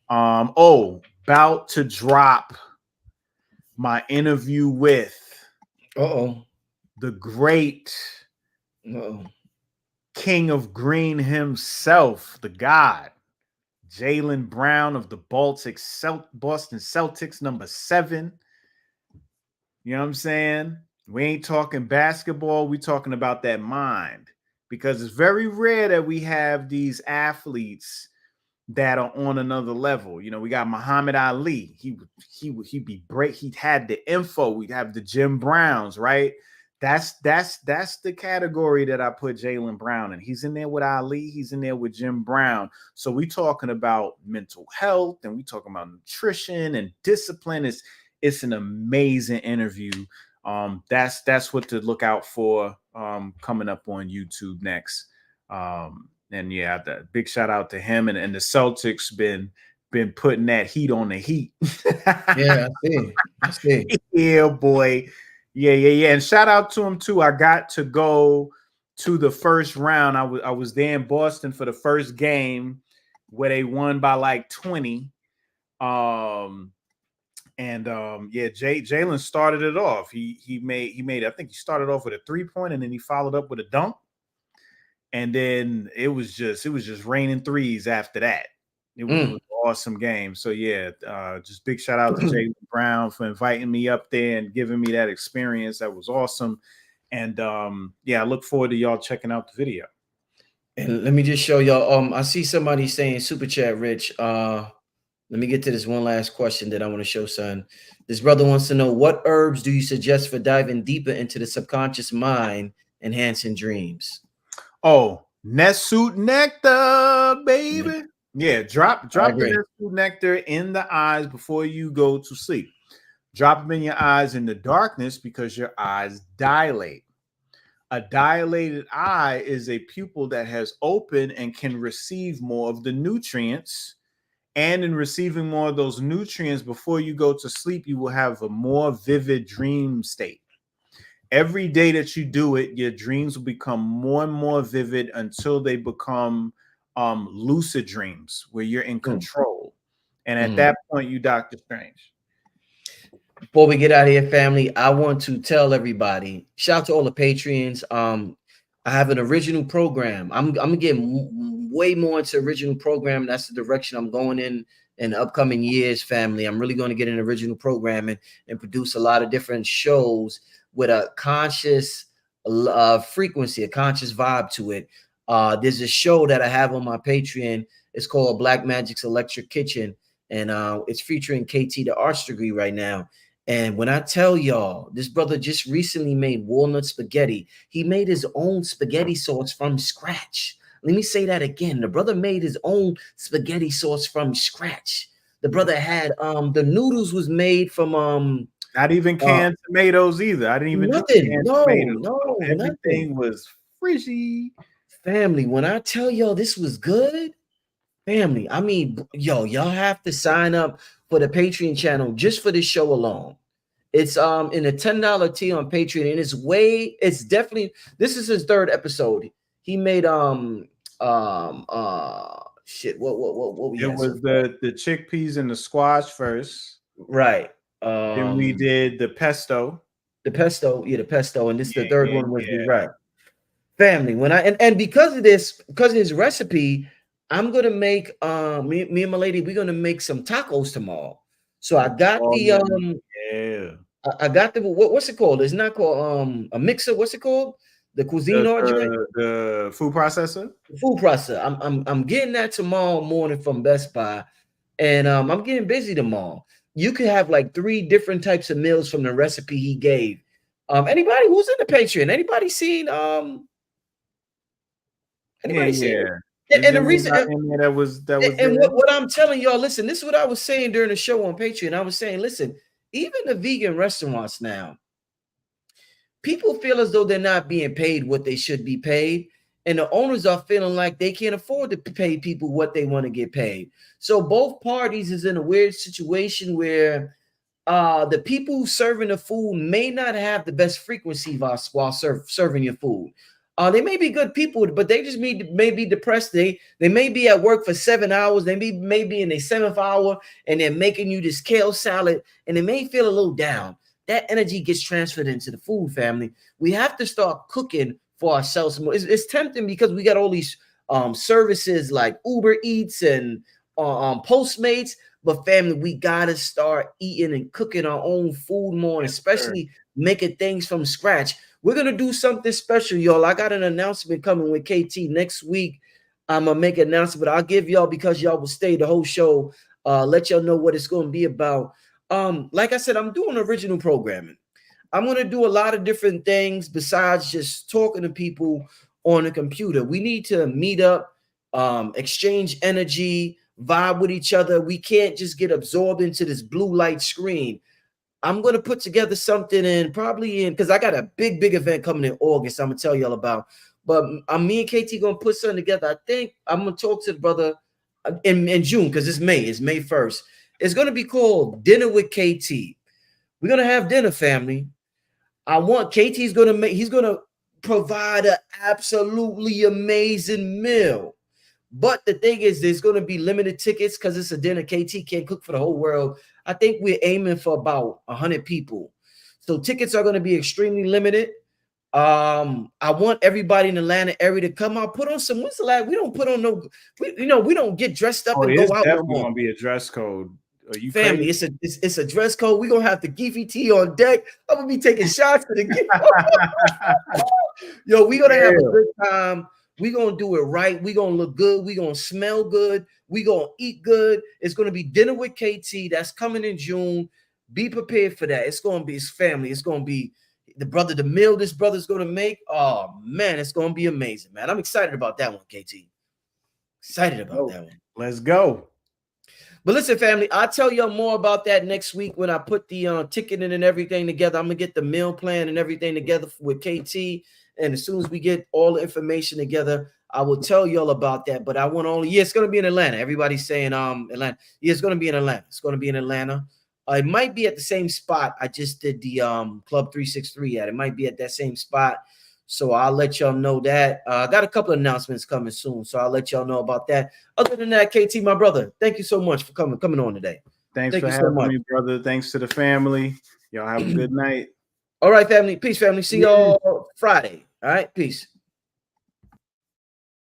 About to drop my interview with the great King of Green himself, the God, Jaylen Brown of the Boston Celtics, number 7. You know what I'm saying? We ain't talking basketball. We talking about that mind, because it's very rare that we have these athletes that are on another level. You know, we got Muhammad Ali. He'd be break. He had the info. We'd have the Jim Browns, right? That's the category that I put Jaylen Brown in. He's in there with Ali. He's in there with Jim Brown. So we talking about mental health, and we talking about nutrition and discipline. It's an amazing interview. That's what to look out for coming up on YouTube next. And yeah, the big shout out to him, and the Celtics been putting that heat on the heat. Yeah, I see. Yeah, boy. Yeah. And shout out to him too. I got to go to the first round. I was there in Boston for the first game where they won by like 20. Jaylen started it off. He made I think he started off with a 3-point, and then he followed up with a dunk. And then it was just raining threes after that. It was an awesome game. So yeah, just big shout out to Jaylen Brown for inviting me up there and giving me that experience. That was awesome. And I look forward to y'all checking out the video. And let me just show y'all. I see somebody saying super chat, Rich. Let me get to this one last question that I want to show, son. This brother wants to know, what herbs do you suggest for diving deeper into the subconscious mind, enhancing dreams? Nesu nectar, baby. Yeah, drop the Nesu nectar in the eyes before you go to sleep. Drop them in your eyes in the darkness, because your eyes dilate. A dilated eye is a pupil that has opened and can receive more of the nutrients. And in receiving more of those nutrients before you go to sleep, you will have a more vivid dream state. Every day that you do it, your dreams will become more and more vivid until they become lucid dreams, where you're in control. And at that point, you Dr. Strange. Before we get out of here, family, I want to tell everybody, shout out to all the Patreons. I have an original program. I'm gonna get way more into original program. That's the direction I'm going in the upcoming years, family. I'm really going to get an original program and produce a lot of different shows with a conscious frequency, a conscious vibe to it. There's a show that I have on my Patreon. It's called Black Magic's Electric Kitchen, and it's featuring KT the Arch Degree right now. And when I tell y'all, this brother just recently made walnut spaghetti. He made his own spaghetti sauce from scratch. Let me say that again. The brother made his own spaghetti sauce from scratch. The brother had the noodles was made from not even canned tomatoes either. I didn't even nothing. No, everything was frizzy. Family, when I tell y'all this was good, family, I mean, y'all have to sign up for the Patreon channel just for this show alone. It's in a $10 tier on Patreon, and it's definitely, this is his 3rd episode. He made shit. What we It had so was far? the chickpeas and the squash first. Right. Then we did the pesto. The pesto, yeah, the pesto, and this the Yeah, third yeah, one was the yeah. right family. When I and because of this, because of his recipe, I'm gonna make me and my lady, we're gonna make some tacos tomorrow. So I got Oh, the yeah. I got the what's it called? It's not called a mixer. What's it called? The cuisine or joint? The food processor. Food processor. I'm getting that tomorrow morning from Best Buy, and I'm getting busy tomorrow. You could have like 3 different types of meals from the recipe he gave. Anybody who's in the Patreon? Anybody seen Yeah, anybody seen yeah. it? Is And the there reason anybody in there that was there? and what I'm telling y'all, listen, this is what I was saying during the show on Patreon. I was saying, listen, even the vegan restaurants now, people feel as though they're not being paid what they should be paid. And the owners are feeling like they can't afford to pay people what they want to get paid. So both parties is in a weird situation where the people serving the food may not have the best frequency while serving your food. They may be good people, but they just may be depressed. They may be at work for 7 hours. They may be in their 7th hour, and they're making you this kale salad, and they may feel a little down. That energy gets transferred into the food, family. We have to start cooking for ourselves more. It's tempting because we got all these services like Uber Eats and Postmates. But family, we gotta start eating and cooking our own food more, and especially making things from scratch. We're gonna do something special, y'all. I got an announcement coming with KT next week. I'm gonna make an announcement. I'll give y'all, because y'all will stay the whole show. Let y'all know what it's gonna be about. Like I said, I'm doing original programming. I'm gonna do a lot of different things besides just talking to people on a computer. We need to meet up, exchange energy, vibe with each other. We can't just get absorbed into this blue light screen. I'm going to put together something because I got a big event coming in August. I'm going to tell y'all about. But me and KT going to put something together. I think I'm going to talk to the brother in June, because it's May. It's May 1st. It's going to be called Dinner with KT. We're going to have dinner, family. I want KT's going to he's going to provide an absolutely amazing meal. But the thing is, there's going to be limited tickets because it's a dinner. KT can't cook for the whole world. I think we're aiming for about 100 people. So tickets are going to be extremely limited. I want everybody in the Atlanta area to come out, put on some. What's the last? We don't put on no. We don't get dressed up and go out no more. Definitely gonna be a dress code. Are you family? crazy? It's a dress code. We're gonna have the Geefy tea on deck. I'm gonna be taking shots to the Yo, we're gonna have a good time. We're gonna do it right. We're gonna look good. We're gonna smell good. We're gonna eat good. It's gonna be Dinner with KT. That's coming in June. Be prepared for that. It's gonna be his family. It's gonna be the meal this brother's gonna make. Oh man, it's gonna be amazing, man. I'm excited about that one, KT. Excited about that one. Let's go. But listen, family, I'll tell y'all more about that next week when I put the ticketing and everything together. I'm gonna get the meal plan and everything together with KT. And as soon as we get all the information together, I will tell y'all about that. But I want it's gonna be in Atlanta. Everybody's saying Atlanta. Yeah, it's gonna be in Atlanta. It's gonna be in Atlanta. It might be at the same spot I just did the Club 363 at. It might be at that same spot. So I'll let y'all know that. I got a couple of announcements coming soon, so I'll let y'all know about that. Other than that, KT, my brother, thank you so much for coming on today. Thanks for having me, brother. Thanks to the family. Y'all have a good night. All right, family. Peace, family. See y'all Friday. All right, peace.